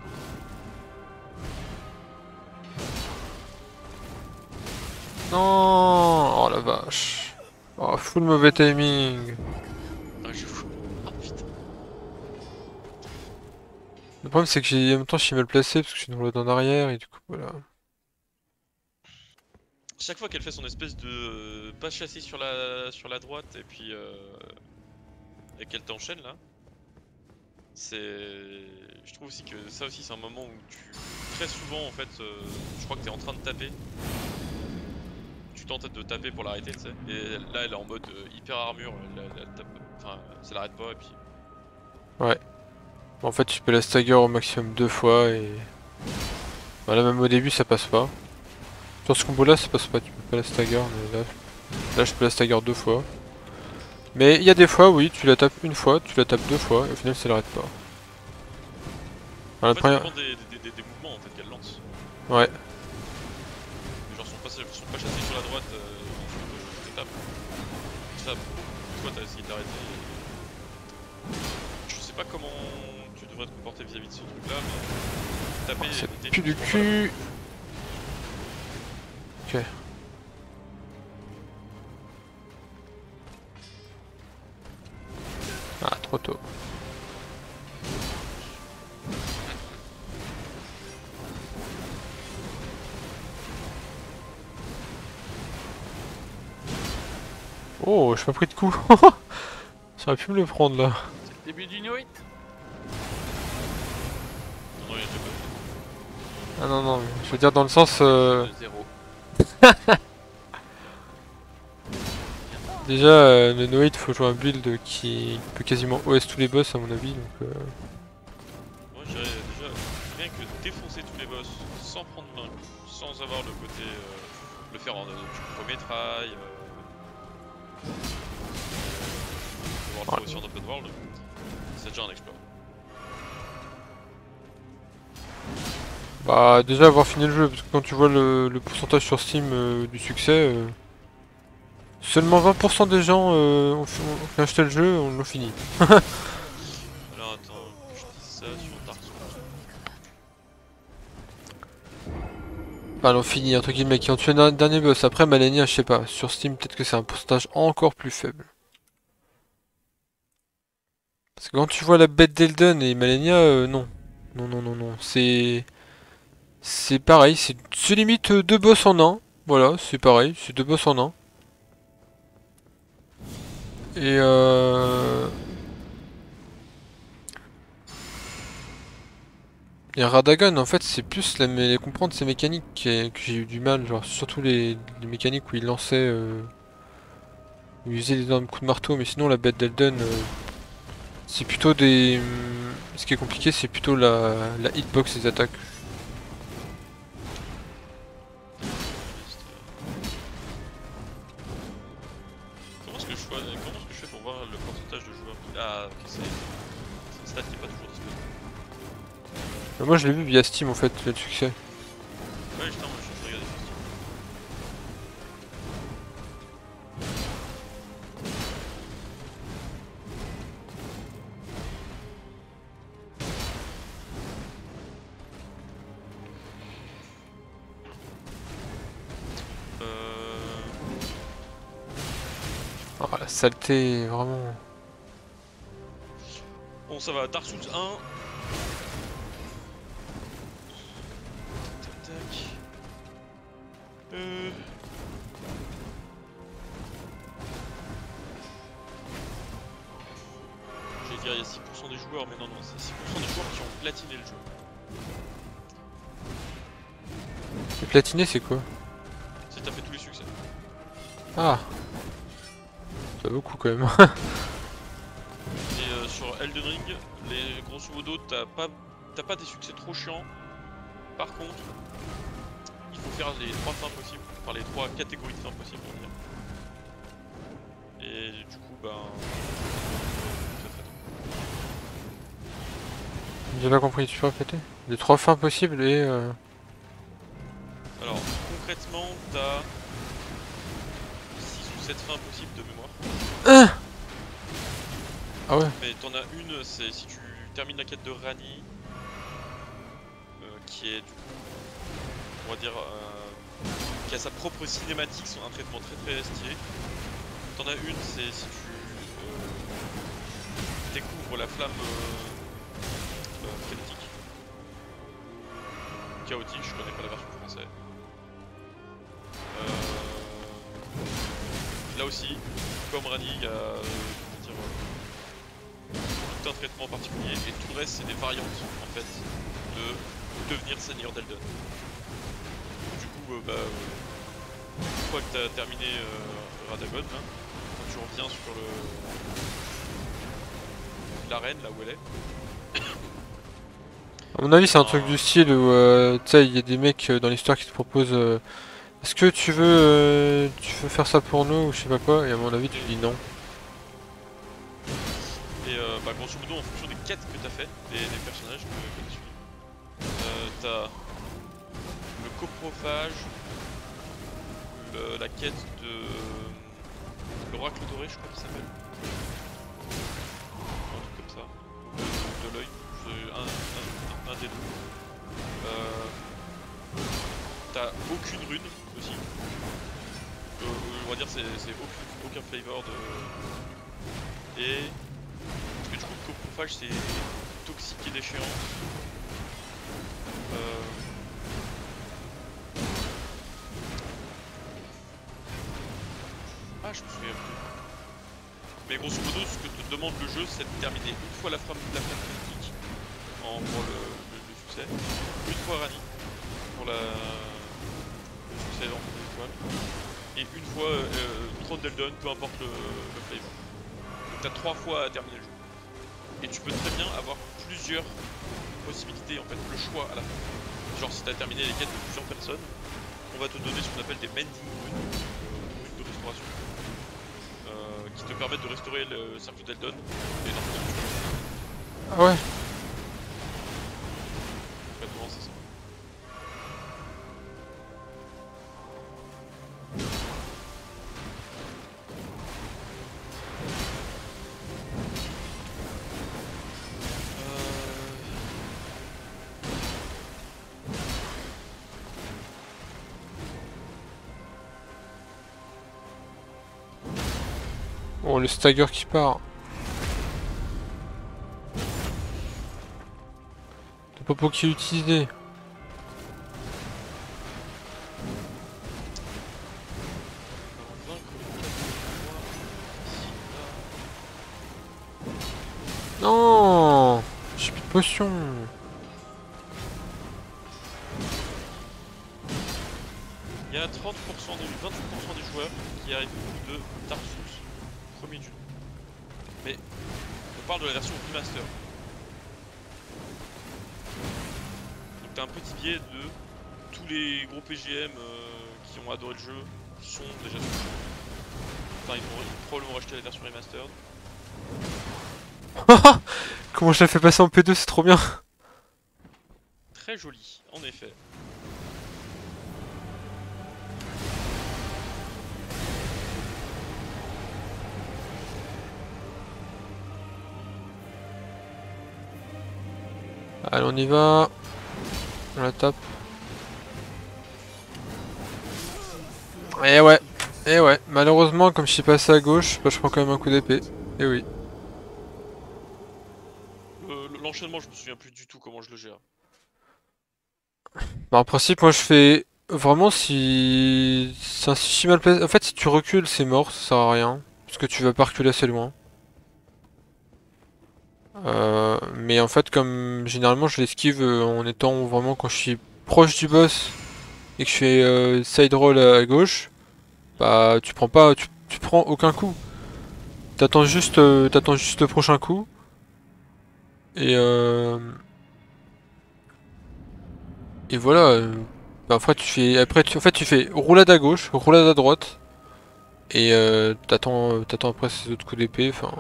Non. Oh la vache. Oh, full mauvais timing. Ah, je fous. Ah putain. Le problème c'est que j'ai en même temps je suis mal placé parce que je suis dans le en arrière et du coup voilà. Chaque fois qu'elle fait son espèce de pas chasser sur la droite et puis et qu'elle t'enchaîne là, c'est, je trouve aussi que ça aussi c'est un moment où tu très souvent en fait, je crois que t'es en train de taper, tu tentes de taper pour l'arrêter, tu sais, et là elle est en mode hyper armure, elle tape, enfin ça l'arrête pas et puis Ouais. En fait tu peux la stagger au maximum 2 fois et... Voilà, même au début ça passe pas. Sur ce combo là ça passe pas, tu peux pas la stagger, mais là je peux la stagger 2 fois. Mais il y a des fois oui, tu la tapes une fois, tu la tapes 2 fois et au final ça l'arrête pas. en Voilà, fait ça première... dépend des mouvements en fait qu'elle lance. Ouais. Les gens sont pas chassés sur la droite, je te tape. Ça, toi t'as essayé de l'arrêter. Je sais pas comment tu devrais te comporter vis-à-vis de ce truc là, mais taper C'est plus du cul. Ok. Ah, trop tôt. Oh, j'ai pas pris de coup. J'aurais pu me le prendre là. C'est le début du no hit. Non, il y a déjà pas. Ah non, non, mais je veux dire dans le sens... 0. Déjà, le no hit, faut jouer un build qui peut quasiment OS tous les boss à mon avis, donc... Moi j'irais déjà rien que défoncer tous les boss sans prendre d'un coup, sans avoir le côté. Le faire en du premier try. Pouvoir le trouver sur Open World, c'est déjà un exploit. Bah, déjà avoir fini le jeu, parce que quand tu vois le pourcentage sur Steam du succès... Seulement 20% des gens ont fait acheter le jeu, on l'a fini. Alors attends, je dis ça sur Dark Souls. Enfin, l'ont fini, entre guillemets, qui ont tué un dernier boss. Après, Malenia, je sais pas. Sur Steam, peut-être que c'est un pourcentage encore plus faible. Parce que quand tu vois la bête d'Elden et Malenia, non. Non, non, non, non. C'est pareil, c'est limite 2 boss en un. Voilà, c'est pareil, c'est 2 boss en un. Et Et Radagon, en fait, c'est plus les comprendre ses mécaniques que j'ai eu du mal, genre surtout les mécaniques où il lançait, où il faisait des énormes coups de marteau, mais sinon la bête d'Elden, c'est plutôt des... Ce qui est compliqué, c'est plutôt la hitbox des attaques. Comment est-ce que je fais pour voir le pourcentage de joueurs qui... Ah, ok, c'est une stat qui est pas toujours disponible. Moi je l'ai vu via Steam en fait, le succès. Ouais, justement, moi je suis en train de regarder sur Steam. Oh la saleté, vraiment. Bon, ça va, Dark Souls 1. Tac, tac. J'allais dire il y a 6% des joueurs, mais non, c'est 6% des joueurs qui ont platiné le jeu. Et platiné, c'est quoi? C'est t'as fait tous les succès. Ah. Ça beaucoup quand même. Et sur Elden Ring, grosso modo, t'as pas des succès trop chiants. Par contre, il faut faire les 3 fins possibles, enfin les 3 catégories de fins possibles, on va dire. Et du coup, ben. Très très tôt. J'ai pas compris, tu peux répéter? Les 3 fins possibles et Alors, concrètement, t'as 6 ou 7 fins possibles de mémoire. Ah ouais. Mais t'en as une, c'est si tu termines la quête de Rani, qui est du coup, on va dire, qui a sa propre cinématique, un traitement très très stylé. T'en as une, c'est si tu découvres la flamme frénétique. Chaotique, je connais pas la version française. Là aussi, comme Rani, il y a tout un traitement particulier et tout le reste c'est des variantes en fait de devenir seigneur d'Eldon. Du coup, une fois que tu as terminé Radagon, quand tu reviens sur l'arène là où elle est. À mon avis, c'est un truc du style où tu sais, il y a des mecs dans l'histoire qui te proposent est-ce que tu veux faire ça pour nous ou je sais pas quoi, et à mon avis, tu dis non. Et grosso modo, en fonction des quêtes que tu as fait, des personnages que tu suis, t'as le coprophage, la quête de l'oracle doré, je crois qu'il s'appelle. Un truc comme ça. De l'œil, un des deux. T'as aucune rune aussi. On va dire c'est aucun flavor de. Et. Parce que du coup le coprophage c'est toxique et déchéant. Ah je me souviens plus. Mais grosso modo ce que te demande le jeu c'est de terminer une fois la flamme critique pour le succès, une fois Rani pour le succès dans l'étoile, et une fois Trône d'Eldon, peu importe le flavor. Donc t'as 3 fois à terminer le jeu. Et tu peux très bien avoir plusieurs possibilités, en fait, le choix à la fin. Genre si t'as terminé les quêtes de plusieurs personnes, on va te donner ce qu'on appelle des mending runes, runes de restauration, qui te permettent de restaurer le cercle d'Eldon et dans ton. Ah ouais. Concrètement c'est ça. Oh, le stagger qui part. Le popo qui est utilisé. Non, j'ai plus de potion. Il y a 30% 28% des joueurs qui arrivent au bout de Dark Souls, premier du nom. Mais on parle de la version remaster. Donc t'as un petit biais de tous les gros PGM qui ont adoré le jeu sont déjà sur le jeu. Enfin ils vont probablement racheter la version remastered. Comment je la fais passer en P2, c'est trop bien. Très joli, en effet. Allez, on y va. On la tape. Et ouais. Et ouais. Malheureusement, comme je suis passé à gauche, bah, je prends quand même un coup d'épée. Et oui. L'enchaînement, je me souviens plus du tout comment je le gère. Bah, en principe, moi je fais vraiment si. C'est un si mal placé. En fait, si tu recules, c'est mort, ça sert à rien. Parce que tu vas pas reculer assez loin. Mais en fait, comme généralement je l'esquive en étant vraiment quand je suis proche du boss et que je fais side roll à gauche, bah tu prends pas, tu prends aucun coup. T'attends juste le prochain coup et et voilà. Bah, après en fait tu fais roulade à gauche, roulade à droite et t'attends après ces autres coups d'épée. Enfin,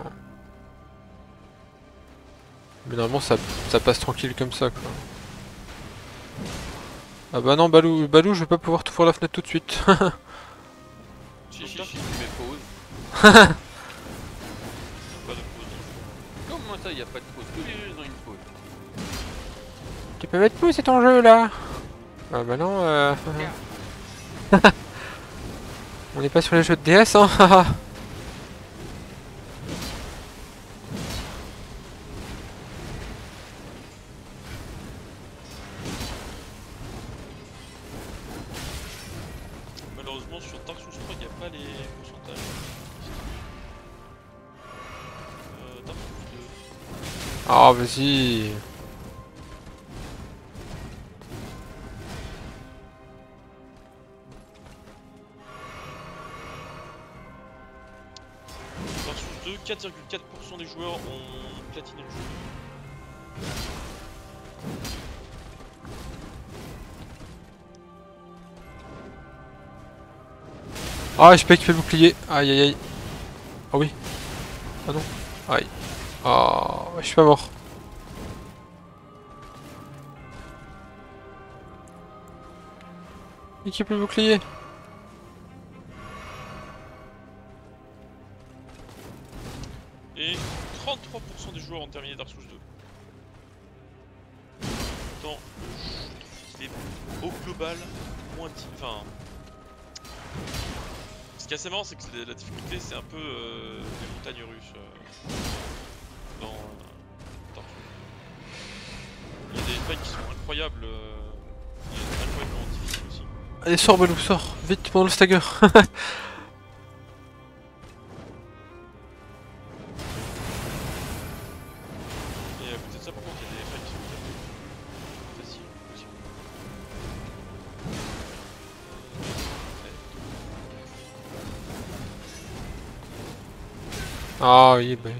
mais normalement ça passe tranquille comme ça quoi. Ah bah non Balou je vais pas pouvoir t'ouvrir la fenêtre tout de suite. Si, tu mets pause. Pas de pause. Comment ça, y a pas de pause? Tous les jeux ont une pause. Tu peux mettre pause, c'est ton jeu là. Ah bah non on n'est pas sur les jeux de DS hein. Malheureusement sur Dark Souls 3 il n'y a pas les pourcentages. Dark Souls 2. Ah vas-y. Dark Souls 2, 4,4% des joueurs ont platiné le jeu. Ah j'ai pas équipé le bouclier. Aïe aïe aïe. Ah oui. Ah non. Aïe. Ah je suis pas mort. Équipe le bouclier. Et 33% des joueurs ont terminé Dark Souls 2. Pourtant, je trouve qu'il est au global moins enfin. Ce qui est assez marrant, c'est que la difficulté, c'est un peu les montagnes russes dans Dark Souls. Il y a des fights qui sont incroyables, incroyablement difficiles aussi. Allez sors Balou, sors. Vite pendant le stagger. Et à côté de ça, par contre, il y a des fights qui sont faciles aussi. Ah oui bah.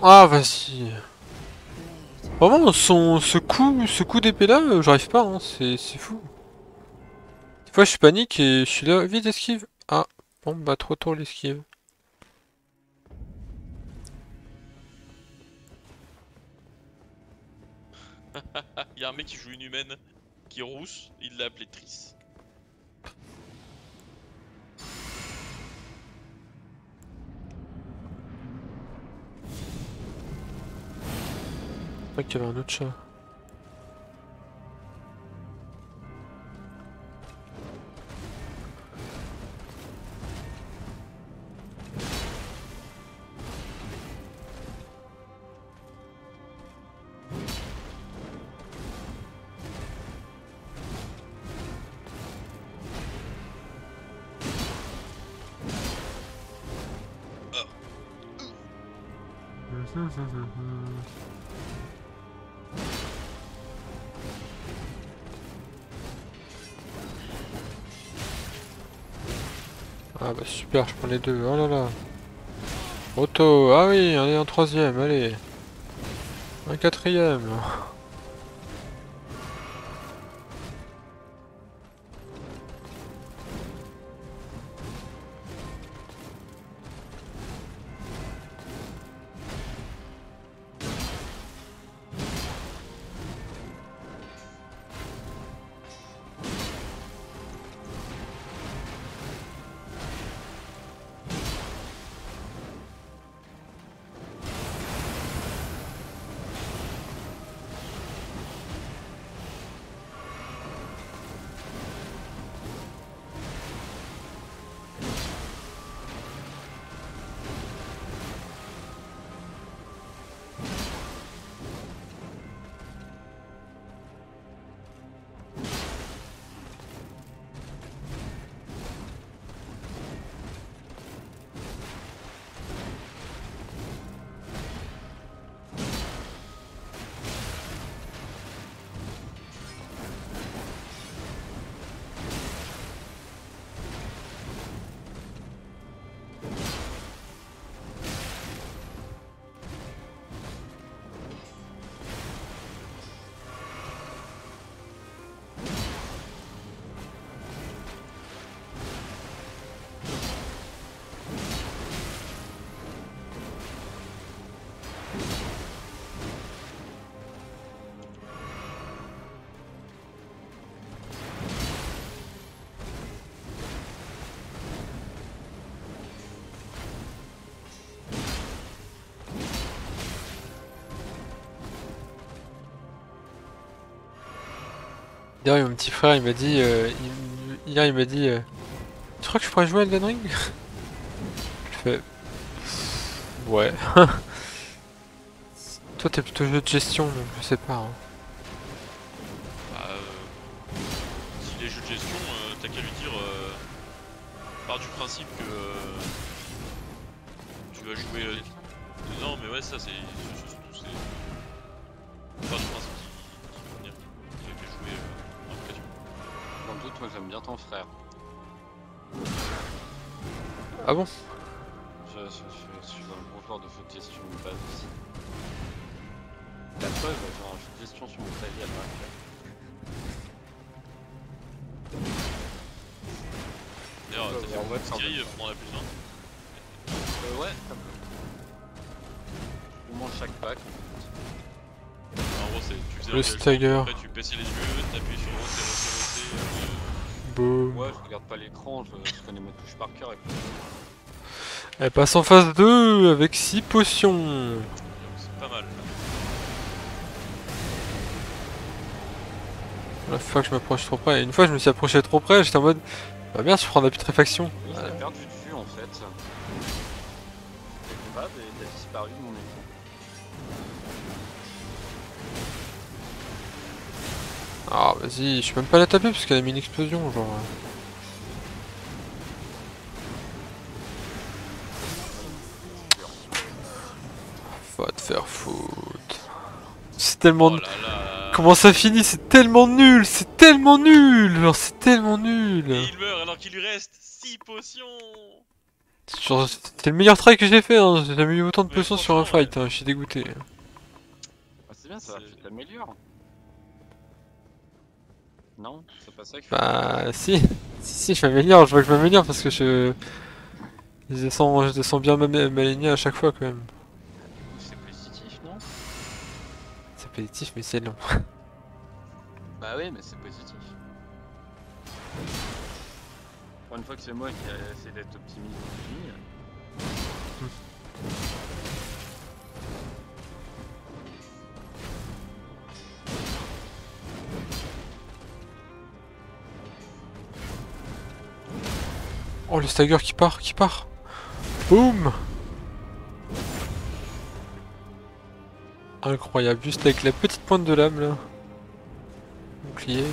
Ah vas-y. Vraiment ce coup d'épée là, j'arrive pas hein, c'est fou. Des fois je panique et je suis là, vite esquive. Ah bon bah trop tôt l'esquive. Il y a un mec qui joue une humaine qui est rousse, il l'a appelée Triss. Je crois qu'il y avait un autre chat. Ah bah super, je prends les deux, oh là là. Auto, ah oui, allez un troisième, allez. Un quatrième. D'ailleurs, mon petit frère, il m'a dit, hier, il m'a dit, tu crois que je pourrais jouer à Elden Ring? Je fais, ouais. Toi, t'es plutôt jeu de gestion, donc je sais pas. Hein. Bah, si les jeux de gestion, t'as qu'à lui dire, part du principe que tu vas jouer. Non, mais ouais, ça c'est surtout c'est. Part du principe qu'il fait jouer en occasion. Dans le doute, moi j'aime bien ton frère. Ah bon? Je suis un gros joueur de jeux de gestion de base aussi. La preuve, j'ai un jeu de gestion sur mon clavier à l'heure actuelle. D'ailleurs, t'as fait en beaucoup vrai, de ça Thierry va. pendant la plus 1. Ouais, ça me. Au moins chaque pack. En gros, c'est tu faisais Le un stagger. après tu baissais les yeux, t'appuies sur roter, Boum. Ouais, je regarde pas l'écran, je connais mes touches par cœur. Et puis... Elle passe en phase 2 avec 6 potions. c'est pas mal. La fois que je m'approche trop près. Une fois, je me suis approché trop près, j'étais en mode, bah merde, je prends de la putréfaction. Oui, j'ai perdu de vue en fait. J'ai pas, mais t'as disparu de mon écran. Ah, vas-y, je peux même pas la taper parce qu'elle a mis une explosion, genre. Va te faire foutre. C'est tellement. Oh là là. Comment ça finit? C'est tellement nul! C'est tellement nul! Genre, c'est tellement nul! Et il meurt alors qu'il lui reste 6 potions. Genre, c'était le meilleur try que j'ai fait, hein. J'ai jamais eu autant de Mais potions sur un franchement, fight, hein. Je suis dégoûté. Ah, c'est bien, ça va, tu t'améliores. Non, c'est pas ça que je Bah, si. Si, je m'améliore, je vois que je m'améliore parce que je descends bien ma lignée à chaque fois quand même. C'est positif, non? C'est positif, mais c'est long. Bah oui, mais c'est positif. Pour une fois que c'est moi qui essaie d'être optimiste au fini. Oh, le stagger qui part. Boum! Incroyable, juste avec la petite pointe de lame là. Bouclier.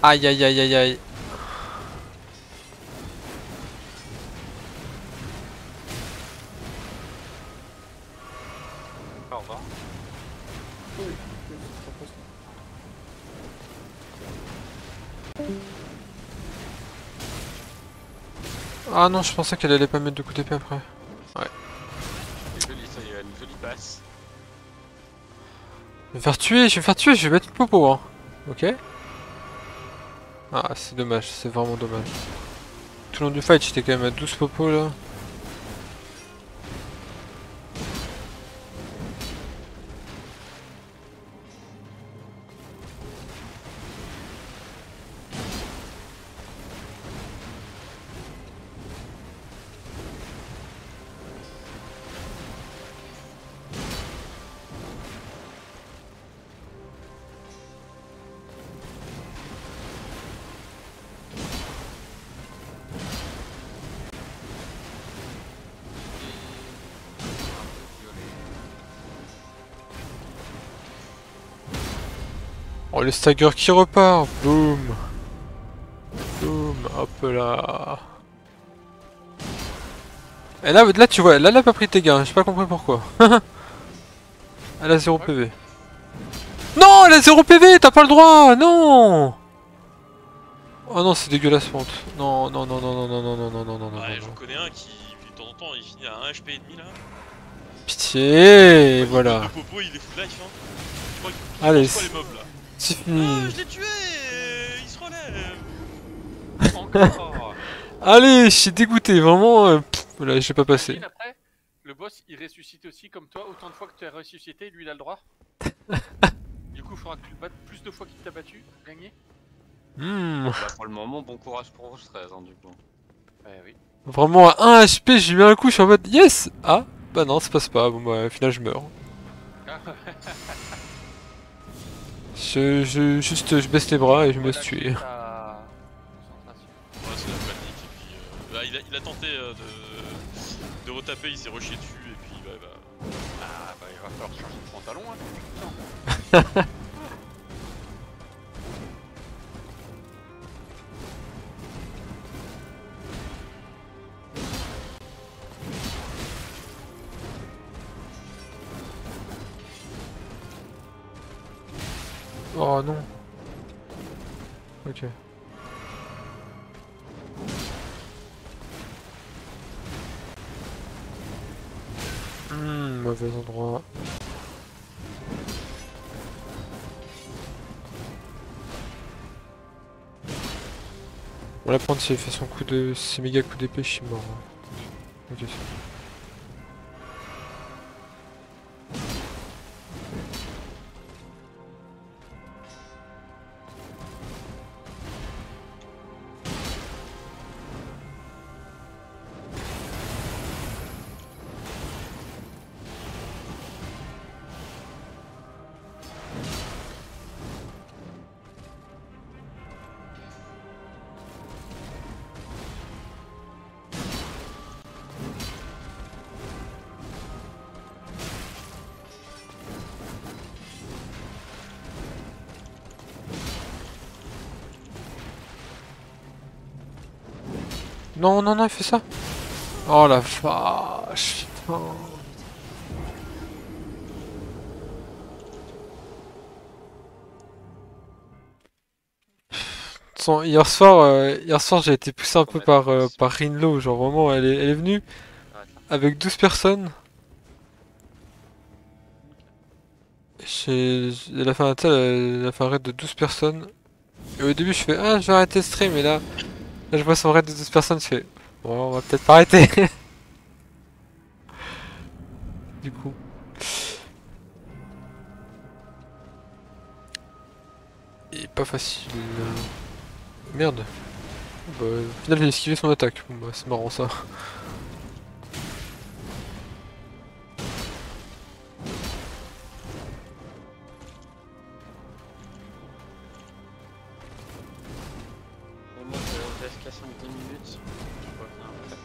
Aïe aïe aïe aïe aïe. Au revoir. Oui, c'est pas possible. Ah non, je pensais qu'elle allait pas mettre de coup d'épée après. C'est joli, ça y est, une jolie passe. Je vais me faire tuer, je vais mettre une popo, hein. Ok. Ah, c'est dommage, c'est vraiment dommage. Tout le long du fight, j'étais quand même à 12 popos là. le stagger qui repart. Boum. Boum. Hop là. Et là tu vois, là elle a pas pris de dégâts, hein, j'ai pas compris pourquoi. Elle a 0 PV. Non, elle a 0 PV, t'as pas le droit. Non. Oh non, c'est dégueulasse honte. Non, non, non, non, non, non, non, non, non, non, non, non, Ouais, non. j'en connais un qui, de temps en temps, il finit à 1 HP et demi là. Pitié, et Le voilà. de Popo, il est full life, hein. Je crois qu'il Allez, mange pas les mobs là. c'est Ah, fini. je l'ai tué. Il se relève. Encore. Allez, je suis dégoûté, vraiment. Voilà, j'ai pas passé. Imagine après, le boss il ressuscite aussi comme toi, autant de fois que tu as ressuscité, lui il a le droit. Du coup, il faudra que tu le battes plus de fois qu'il t'a battu, gagner. Hmm. Bah, pour le moment, bon courage pour vous 13 hein, du coup. Ouais, oui. Vraiment à 1 HP, j'ai eu un coup, je suis en mode yes. Ah, bah non, ça passe pas. Bon bah, au final, je meurs. Je baisse les bras et je me laisse tuer. Ouais, c'est la panique. Et puis, bah, il a tenté de retaper, il s'est rushé dessus et puis bah. Ah bah il va falloir changer de pantalon hein. Oh non. Ok. Mauvais endroit. Bon, là, prendre s'il fait son coup de. Ses méga coups d'épée, je suis mort. Ok, c'est bon. Non, non, non, il fait ça. Oh la vache, putain. Hier soir j'ai été poussé un peu par Rinlo, genre vraiment elle est venue avec 12 personnes. Elle a fait elle a fait un raid de 12 personnes. Et au début je fais ah je vais arrêter le stream et là je vois son raid de 12 personnes, je fais bon on va peut-être pas arrêter. Du coup. Et pas facile. Merde. Bah, au final j'ai esquivé son attaque. Bon bah c'est marrant ça. Et moi, je laisse casser en 10 minutes. Je reviens après.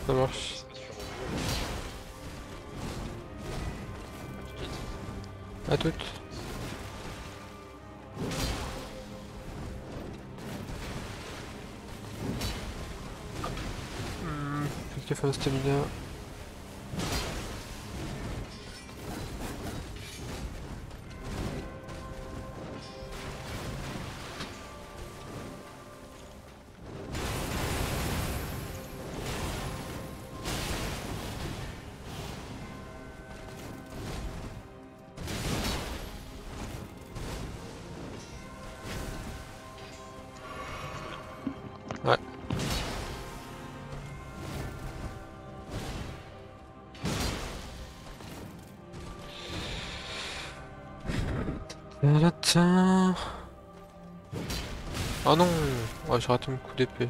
Ça marche. Ça sera sur À tout de suite. À toutes. Faites gaffe à la stamina. Ouais. Oh non, ouais, j'ai raté mon coup d'épée.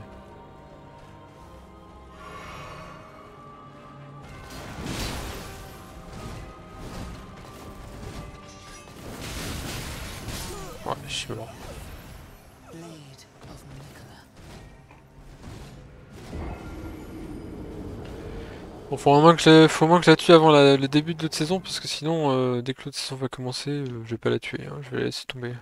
Ouais, je suis mort. Bon, faut au moins que je la tue avant le début de l'autre saison, parce que sinon, dès que l'autre saison va commencer, je vais pas la tuer, hein, je vais la laisser tomber.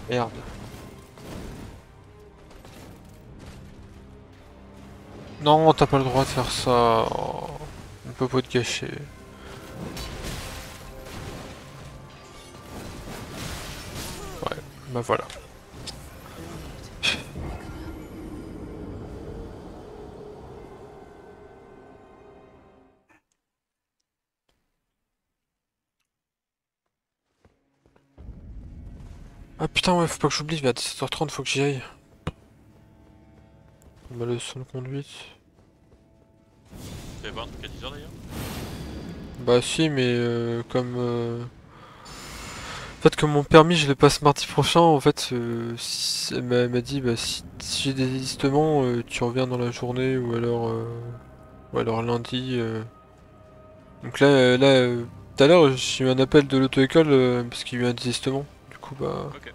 Merde. Non, t'as pas le droit de faire ça. Oh, on peut pas te gâcher. Ouais, bah voilà. Ah putain, ouais, faut pas que j'oublie, mais à 17h30, faut que j'y aille. Ma leçon de conduite. T'avais pas un truc à 10h d'ailleurs? Bah si, mais en fait, comme mon permis, je le passe mardi prochain, en fait, elle m'a dit, bah si j'ai des désistements, tu reviens dans la journée, ou alors lundi. Donc tout à l'heure, j'ai eu un appel de l'auto-école, parce qu'il y a eu un désistement. Du coup, bah, Ok.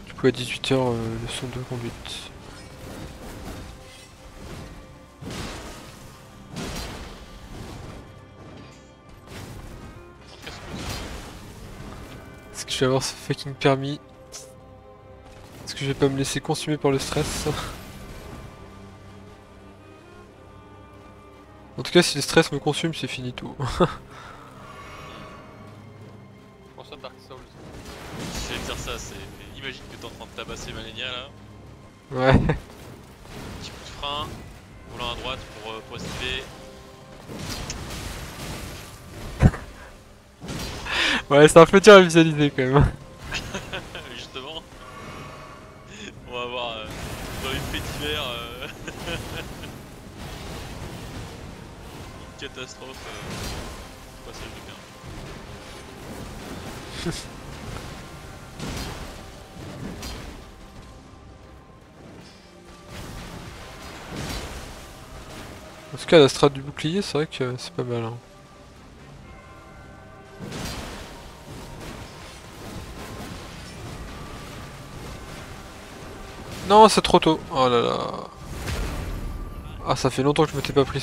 du coup à 18h, leçon de conduite. En tout cas, c'est cool. Est-ce que je vais avoir ce fucking permis? Est-ce que je vais pas me laisser consumer par le stress? En tout cas, si le stress me consume, c'est fini tout. Pour ça, Dark Souls. J'allais te dire ça, c'est. Imagine que t'es en train de tabasser Malenia là. Ouais. Petit coup de frein, volant à droite pour esquiver. Ouais, c'est un peu dur à visualiser quand même. Justement. On va voir dans les faits divers une catastrophe passage de bien. En tout cas, la strat du bouclier, c'est vrai que c'est pas mal. Hein. Non, c'est trop tôt. Oh là là. Ah, ça fait longtemps que je m'étais pas pris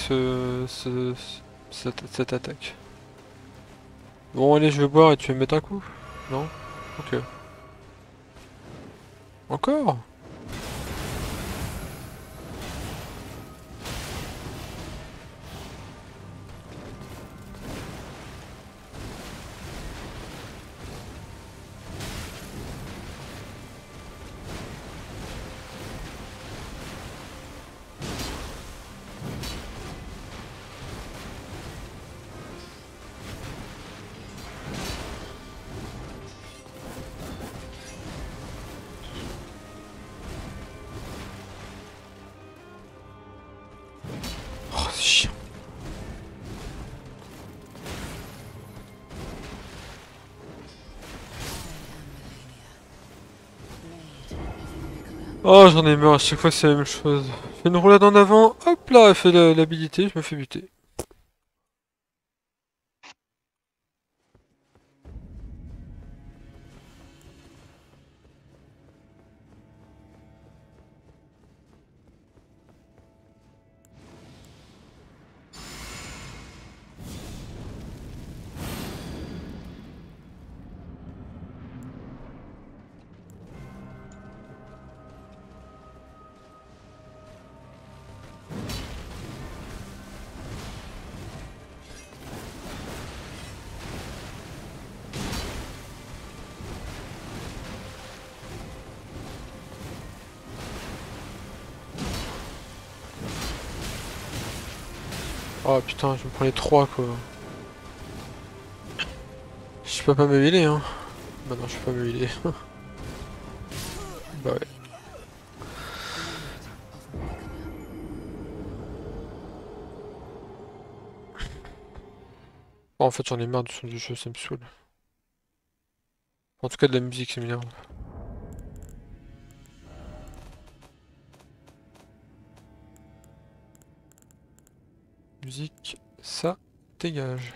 cette attaque. Bon, allez, je vais boire et tu vas me mettre un coup? Non? Ok. Encore? Oh, c'est chiant. Oh, j'en ai marre, à chaque fois c'est la même chose. Fais une roulade en avant, hop là, elle fait l'habilité, je me fais buter. Oh putain, je me prends les 3 quoi. Je peux pas me healer hein. Bah non, je peux pas me healer. Bah ouais. Oh, en fait, j'en ai marre du son du jeu, ça me saoule. En tout cas, de la musique, ça m'énerve. Musique, ça dégage.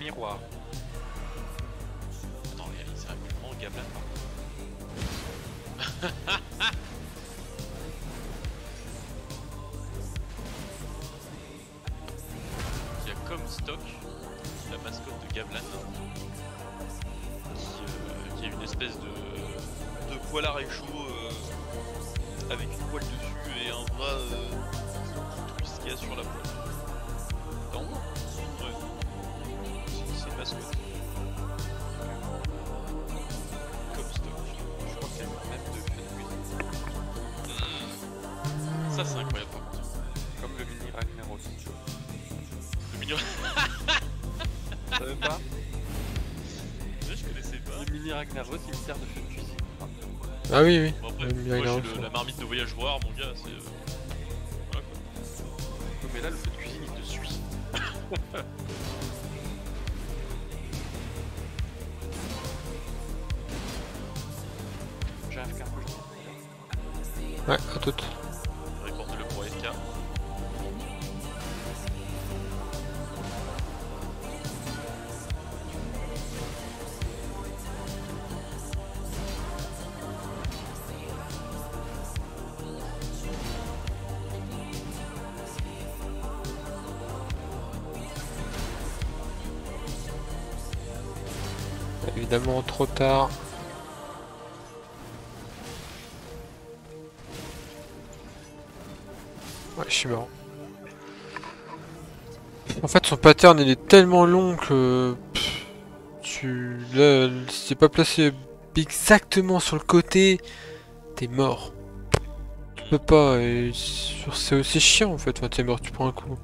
miroir. Attends, regardez, c'est vraiment Gablan. Il y a comme stock la mascotte de Gablan qui est une espèce de poilard échaud avec une poêle dessus et un bras twist qu'il y a sur la poêle. Non. Ouais. C'est une mascotte. Comme stock. Je crois qu'il y a même de cuisine. Ça c'est incroyable par contre. Comme le mini Ragnaros. Le mignon. Tu savais pas? Je connaissais pas. Le mini Ragnaros il sert de feu de cuisine. Ah oui, oui. Bon après, Le moi Ragnaros, j'ai ouais. la marmite de voyage voir mon gars, c'est... Voilà quoi. Mais là le feu de cuisine il te suit. J'ai un FK un peu. Ouais, à toute. Reporte-le pour FK. Évidemment, trop tard. Ouais, je suis mort. En fait, son pattern il est tellement long que là, si t'es pas placé exactement sur le côté, t'es mort. Tu peux pas. Et c'est aussi chiant en fait. Enfin, t'es mort, tu prends un coup.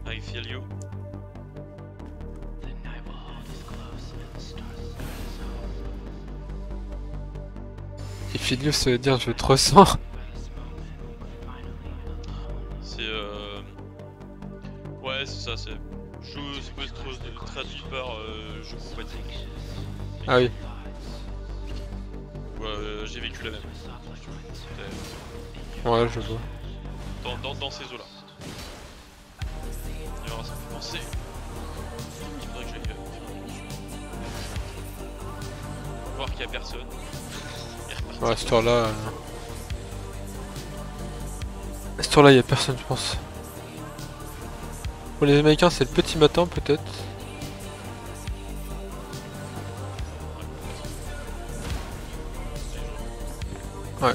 I feel you. Et Philios, ça veut dire je te ressens. C'est ouais, c'est ça, c'est... Ça peut être traduit par je compatis. Ah oui. Ouais, j'ai vécu la même. Ouais, je vois. Dans ces eaux-là. Alors ça me fait penser. Il faudrait que j'aille voir qu'il y a personne. Ouais, à ce tour-là. À ce tour-là, il y a personne, je pense. Pour les Américains, c'est le petit matin, peut-être. Ouais.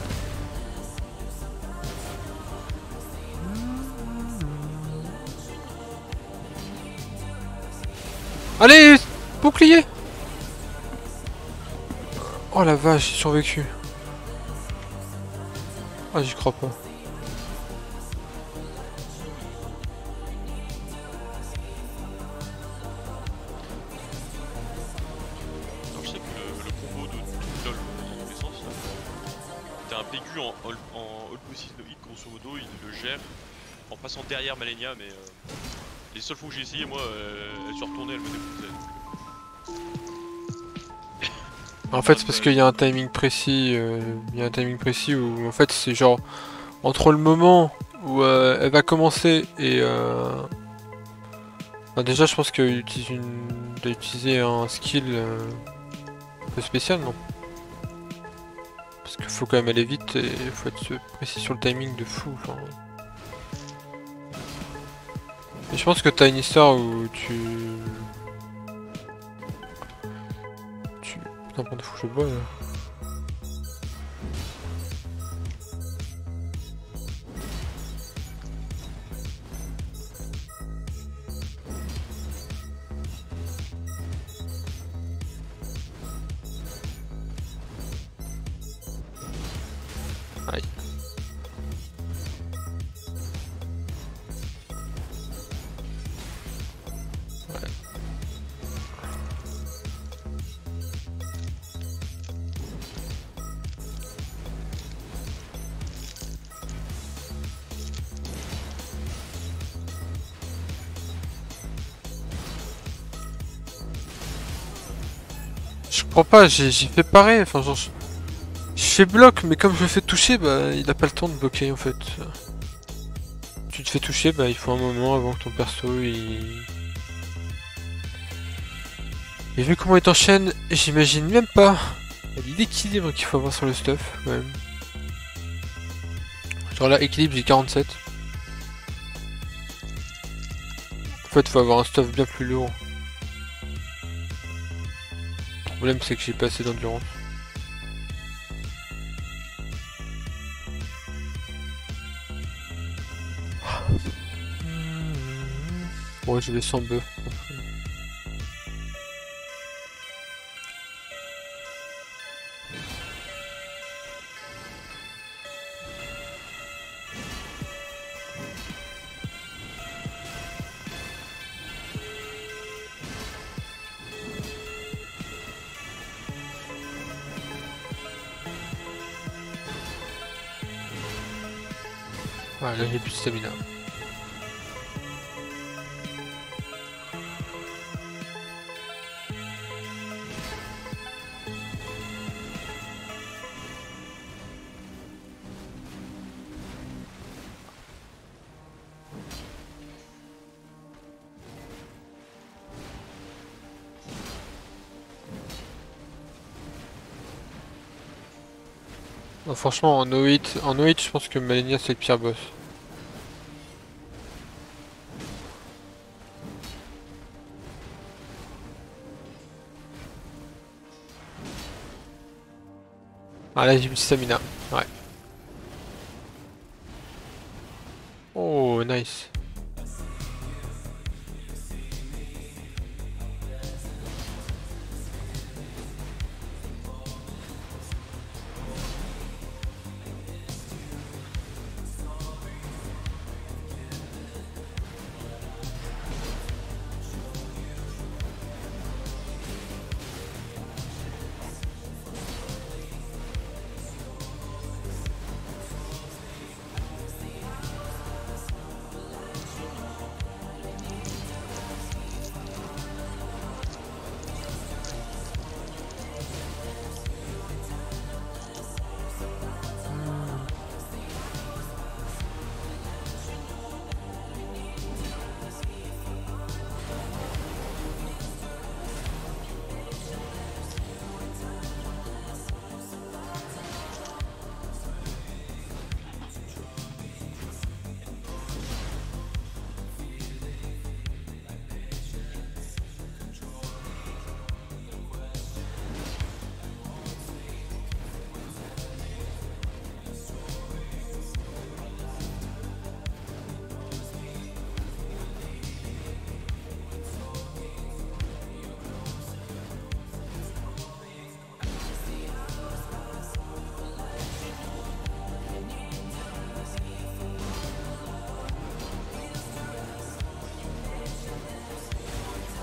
Allez, bouclier! Oh la vache, j'ai survécu. Ah, j'y crois pas. Alors, je sais que le combo de LOL dans tous les sens, t'as un PQ en hold position no hit, grosso modo, il le gère en passant derrière Malenia, mais les seules fois où j'ai essayé, moi, elle se retournait, elle me défonçait. En fait, c'est parce qu'il y a un timing précis. Il y a un timing précis où, en fait, c'est genre entre le moment où elle va commencer et. Enfin, déjà, je pense qu'elle utilise doit utiliser un skill un peu spécial, non? Parce qu'il faut quand même aller vite et il faut être précis sur le timing de fou. Enfin... Et je pense que t'as une histoire où tu... Putain, de fou, je bois là. Aïe. Ouais. Je comprends pas, j'ai fait pareil, enfin genre... Je fais bloc, mais comme je me fais toucher, bah il a pas le temps de bloquer en fait. Tu te fais toucher, bah il faut un moment avant que ton perso il... Et vu comment il t'enchaîne, j'imagine même pas l'équilibre qu'il faut avoir sur le stuff quand même. Genre là, équilibre j'ai 47. En fait, faut avoir un stuff bien plus lourd. Le problème c'est que j'ai pas assez d'endurance. Bon, je vais sans bœuf. Voilà, là j'ai plus de stamina. Non, franchement, en No-Hit, je pense que Malenia c'est le pire boss. Ah là j'ai plus de stamina, ouais. Oh, nice.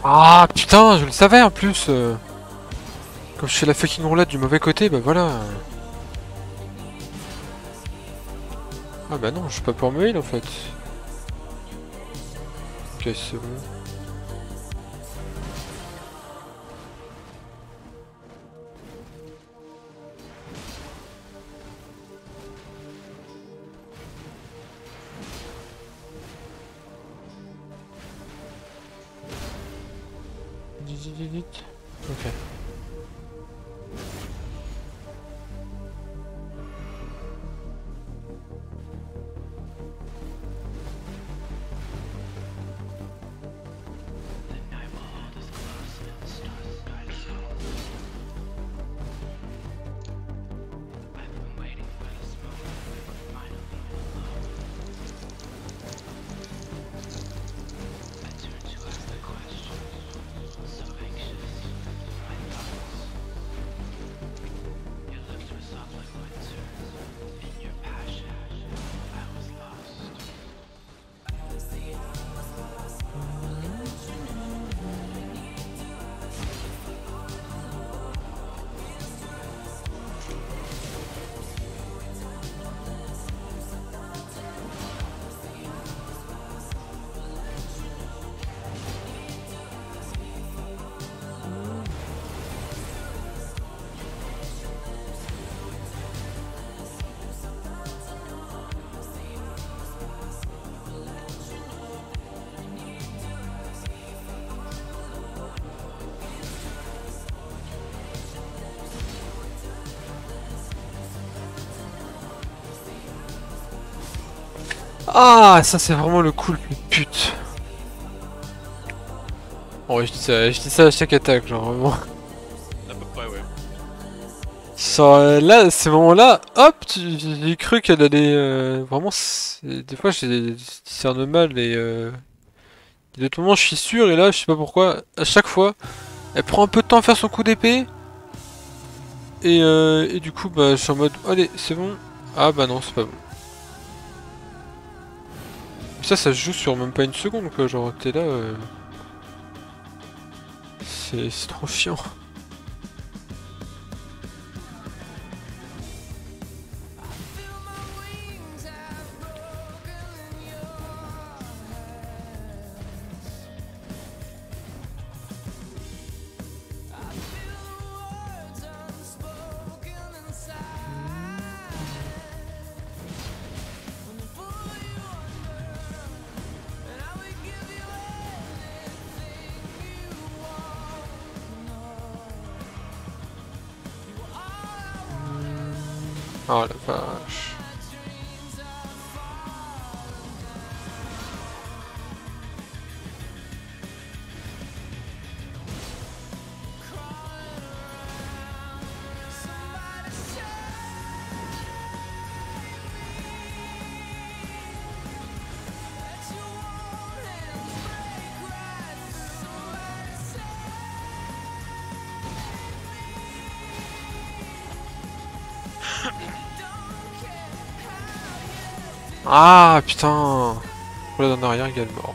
Ah putain, je le savais en plus. Comme je fais la fucking roulade du mauvais côté, bah voilà. Ah bah non, je suis pas pour me heal en fait. Ok, c'est bon. Ok. Ah, ça c'est vraiment le coup le plus pute. Oh, ouais, je dis ça à chaque attaque, genre vraiment. À peu près, ouais. Genre là, ces moments-là, hop, j'ai cru qu'elle allait vraiment. Des fois, je discerne mal et de tout moment, je suis sûr, et là, je sais pas pourquoi, à chaque fois, elle prend un peu de temps à faire son coup d'épée. Et du coup, bah, je suis en mode, allez, c'est bon. Ah bah non, c'est pas bon. Ça se joue sur même pas une seconde, quoi. Genre, t'es là. C'est trop chiant. Oh la vache. Ah putain. Là en arrière, il est mort.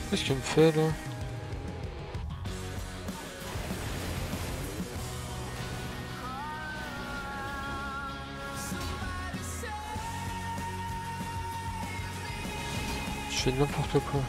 Qu'est-ce qu'il me fait là? Je fais n'importe quoi.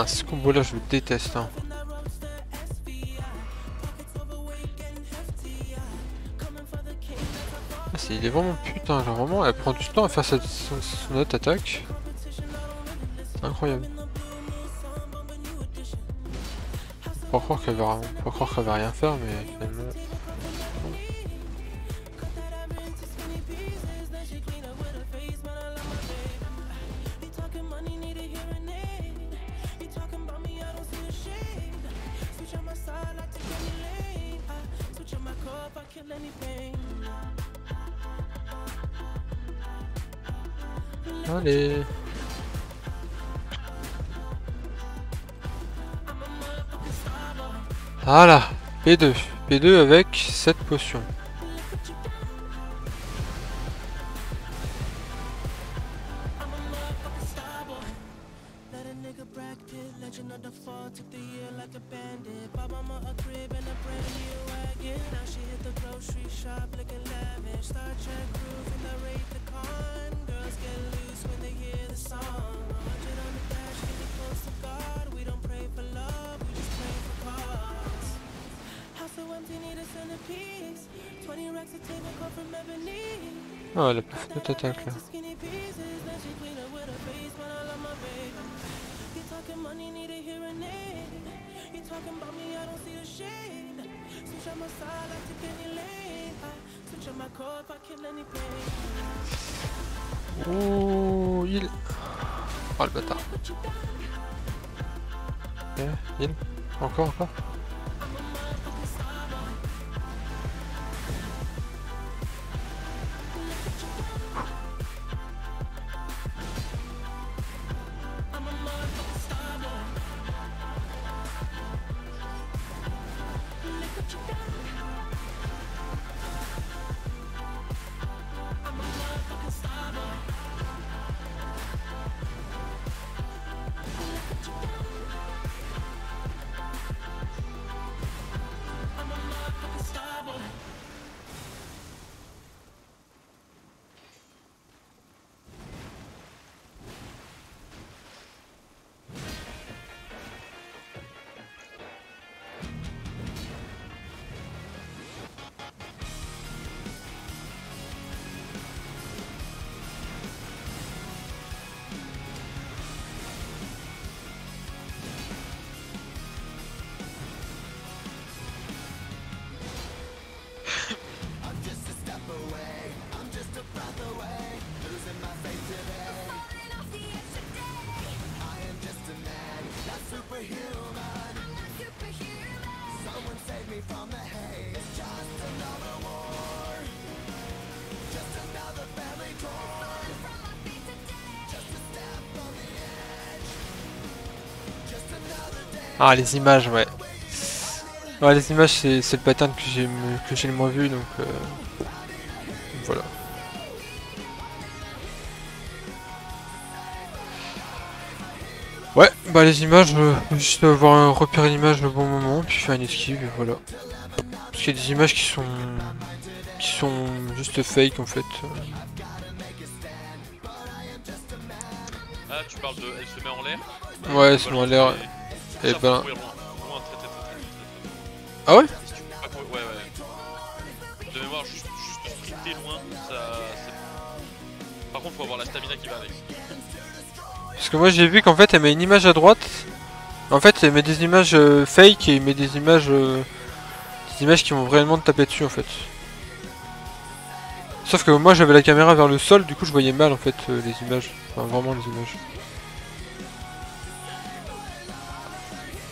Ce combo là je le déteste hein. Il est vraiment putain, genre vraiment elle prend du temps à faire son autre attaque. C'est incroyable. Faut croire qu'elle va rien faire mais finalement. Allez. Voilà, P2. P2 avec 7 potions. Oh, elle a pas fait notre attaque là. Oh, il... Oh le bâtard. Il... Encore. Ah les images ouais. Ouais les images c'est le pattern que j'ai le moins vu donc voilà. Ouais bah les images, juste avoir repérer l'image au bon moment puis faire une esquive et voilà. Parce qu'il y a des images qui sont juste fake en fait. Ah tu parles de elle se met en l'air? Ouais elle se met en l'air. Et ben... Loin, Ah ouais? Ouais. De mémoire, juste sprinter loin, ça... Par contre, faut avoir la stamina qui va avec. Parce que moi j'ai vu qu'en fait elle met une image à droite. En fait elle met des images fake et elle met des images qui vont réellement te taper dessus en fait. Sauf que moi j'avais la caméra vers le sol, du coup je voyais mal en fait les images. Enfin vraiment les images.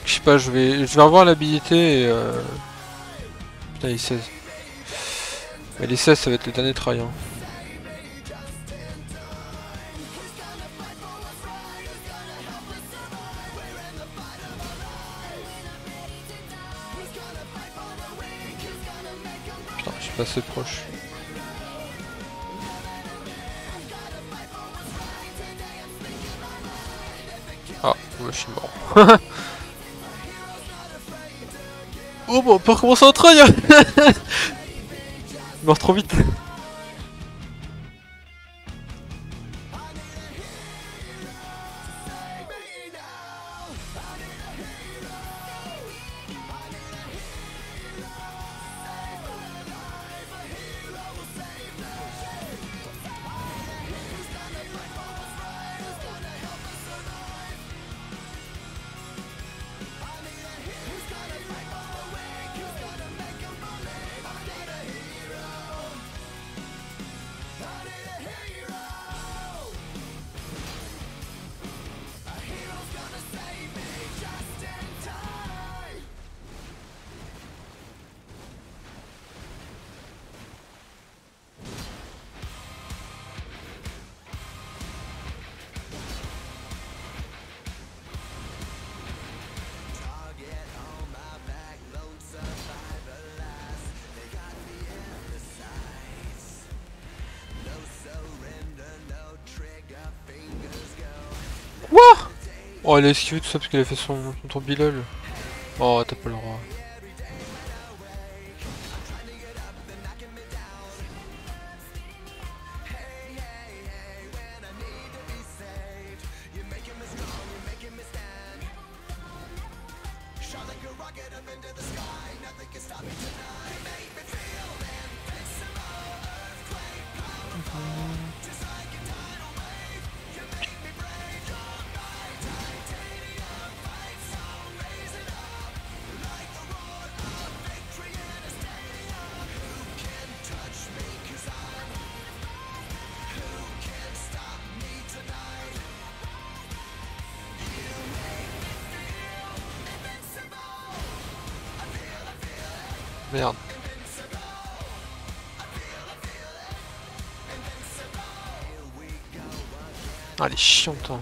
Je sais pas, je vais revoir l'habilité et putain les 16. Mais les 16 ça va être le dernier try hein. c'est pas assez proche. Ah, ouais, je suis mort. Oh bon, on peut recommencer en train, hein. Il meurt trop vite. Oh, il a esquivé tout ça parce qu'il a fait son tourbillol. Oh, t'as pas le droit. Merde. Ah, elle est chiante, hein.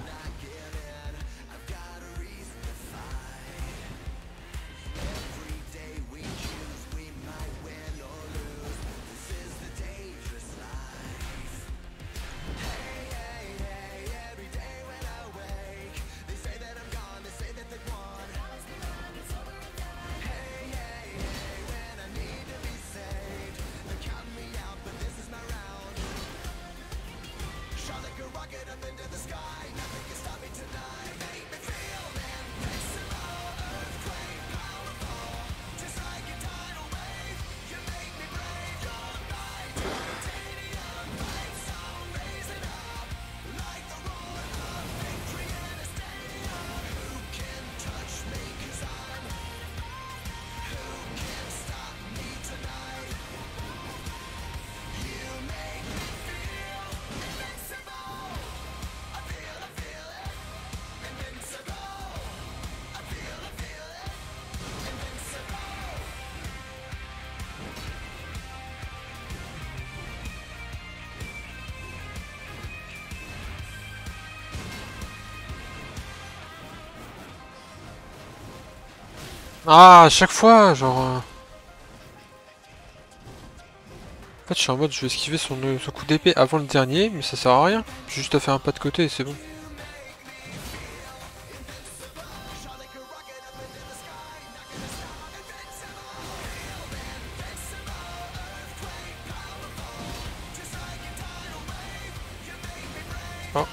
Ah, à chaque fois, genre... En fait, je suis en mode, je vais esquiver son coup d'épée avant le dernier, mais ça sert à rien. J'ai juste à faire un pas de côté et c'est bon. Oh.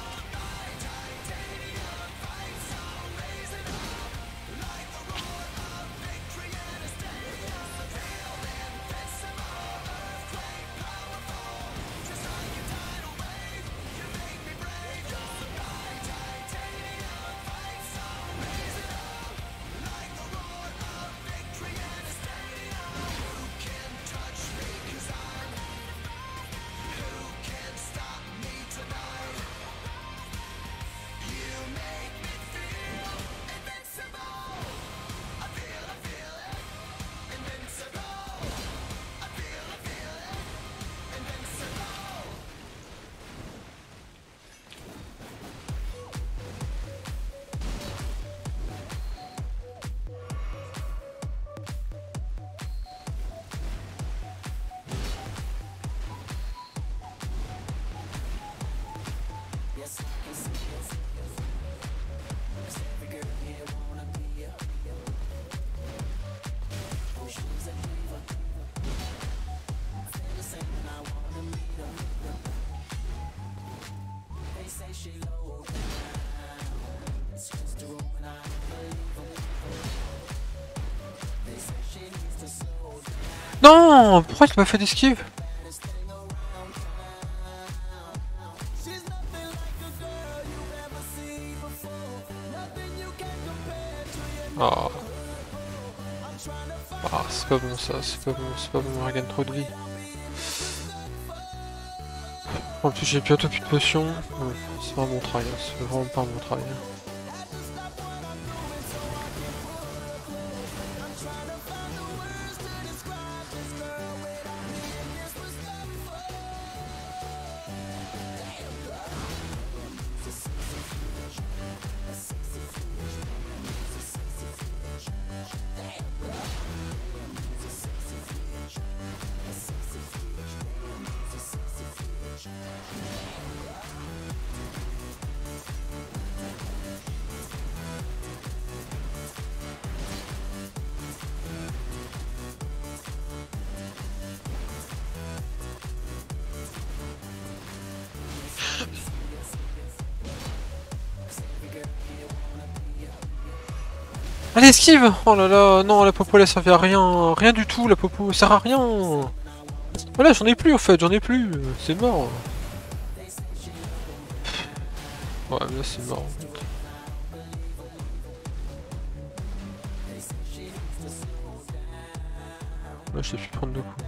Non, pourquoi tu m'as fait d'esquive? Oh. Ah, c'est pas bon ça, c'est pas bon, on regagne trop de vie. En plus j'ai bientôt plus de potions. Ouais, c'est pas mon travail, hein, c'est vraiment pas mon travail. Allez, esquive! Oh là là, non, la popo elle a servi à rien, rien du tout, la popo sert à rien! Voilà, j'en ai plus en fait, j'en ai plus, c'est mort! Ouais, mais là c'est mort en fait. Là je sais plus prendre de coups.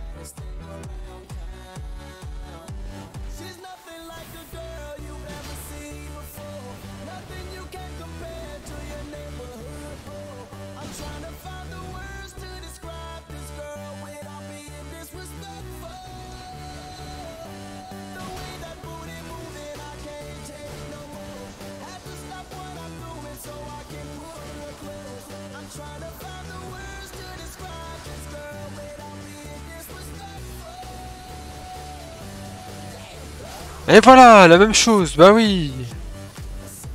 Et voilà, la même chose, bah oui.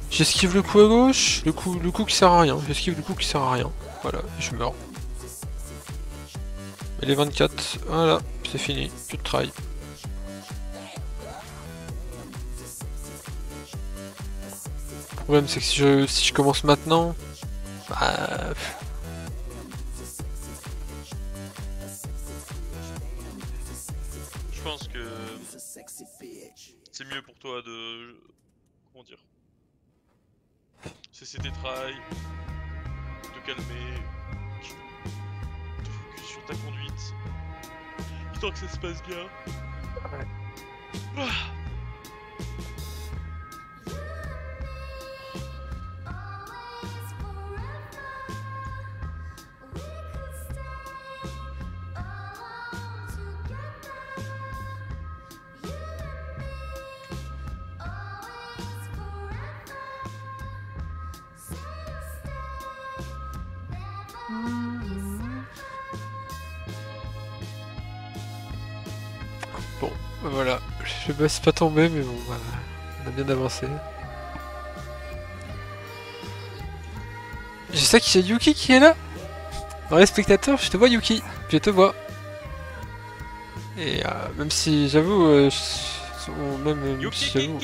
J'esquive le coup à gauche, le coup qui sert à rien, j'esquive le coup qui sert à rien. Voilà, et je meurs. Et les 24, voilà, c'est fini, plus de try. Le problème c'est que si je commence maintenant, bah... Je pense que c'est mieux pour toi de... Comment dire? Cesser tes trails, te calmer, te focus sur ta conduite, histoire que ça se passe bien. Ouais. Ah. Bon, voilà, je me laisse pas tomber, mais bon, voilà, on a bien avancé. Je sais qu'il y a Yuki qui est là. Dans les spectateurs, je te vois Yuki, je te vois. Et même si j'avoue, même si j'avoue,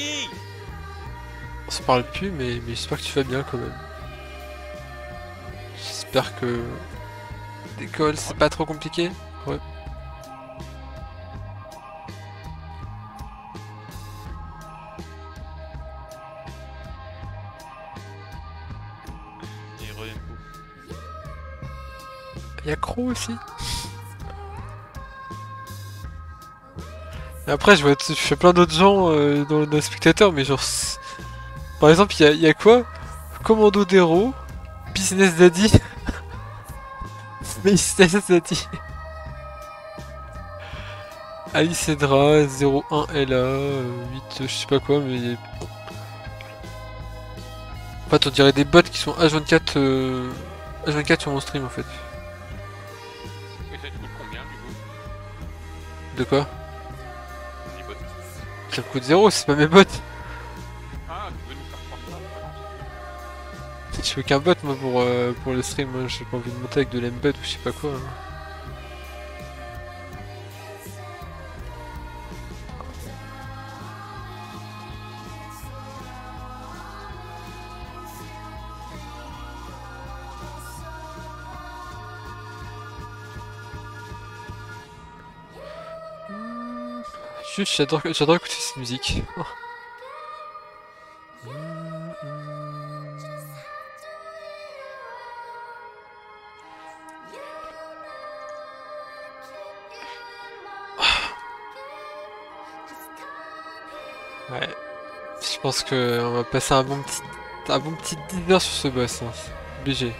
on se parle plus, mais j'espère que tu vas bien quand même. J'espère que l'école c'est pas trop compliqué. Ouais. Y'a Crow aussi. Et après, je fais plein d'autres gens dans les spectateurs, mais genre. Par exemple, y a quoi? Commando d'Hero, Business Daddy. Business Daddy. Alice Edra, 01 LA, 8, je sais pas quoi, mais. En fait, on dirait des bots qui sont H24, H24 sur mon stream en fait. De quoi? Ça me coûte 0, c'est pas mes bots. Ah, tu veux nous faire croire ça? Je veux qu'un bot moi pour le stream, hein. J'ai pas envie de monter avec de l'embot ou je sais pas quoi. Hein. Juste, j'adore écouter cette musique. Ouais. Je pense que on va passer un bon petit 10 heures sur ce boss, hein. C'est obligé.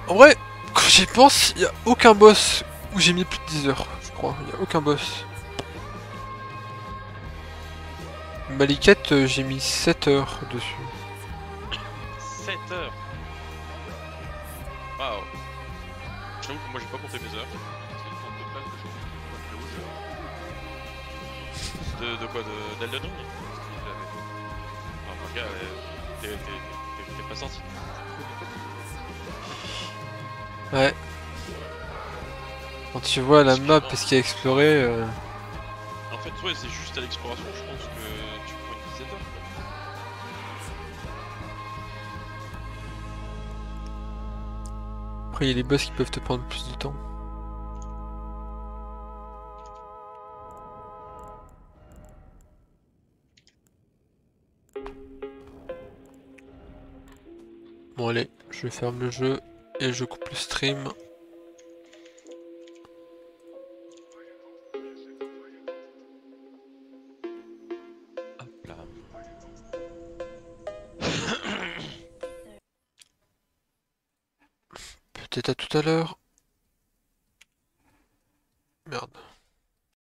En vrai, quand j'y pense, il y a aucun boss où j'ai mis plus de 10 heures, je crois. Il y a aucun boss. Malikette, j'ai mis 7 heures dessus. 7 heures. Waouh. J'avoue que moi j'ai pas compté mes heures. C'est le temps total que je De quoi d'Elden Ring. Ah mon gars, t'es pas sorti. Ouais. Quand tu vois la map et ce qu'il y a à explorer... En fait, ouais, c'est juste à l'exploration, je pense que tu prends une dizaine d'heures. Après, il y a les boss qui peuvent te prendre plus de temps. Bon allez, je ferme le jeu et je coupe le stream. Hop là. Peut-être à tout à l'heure. Merde.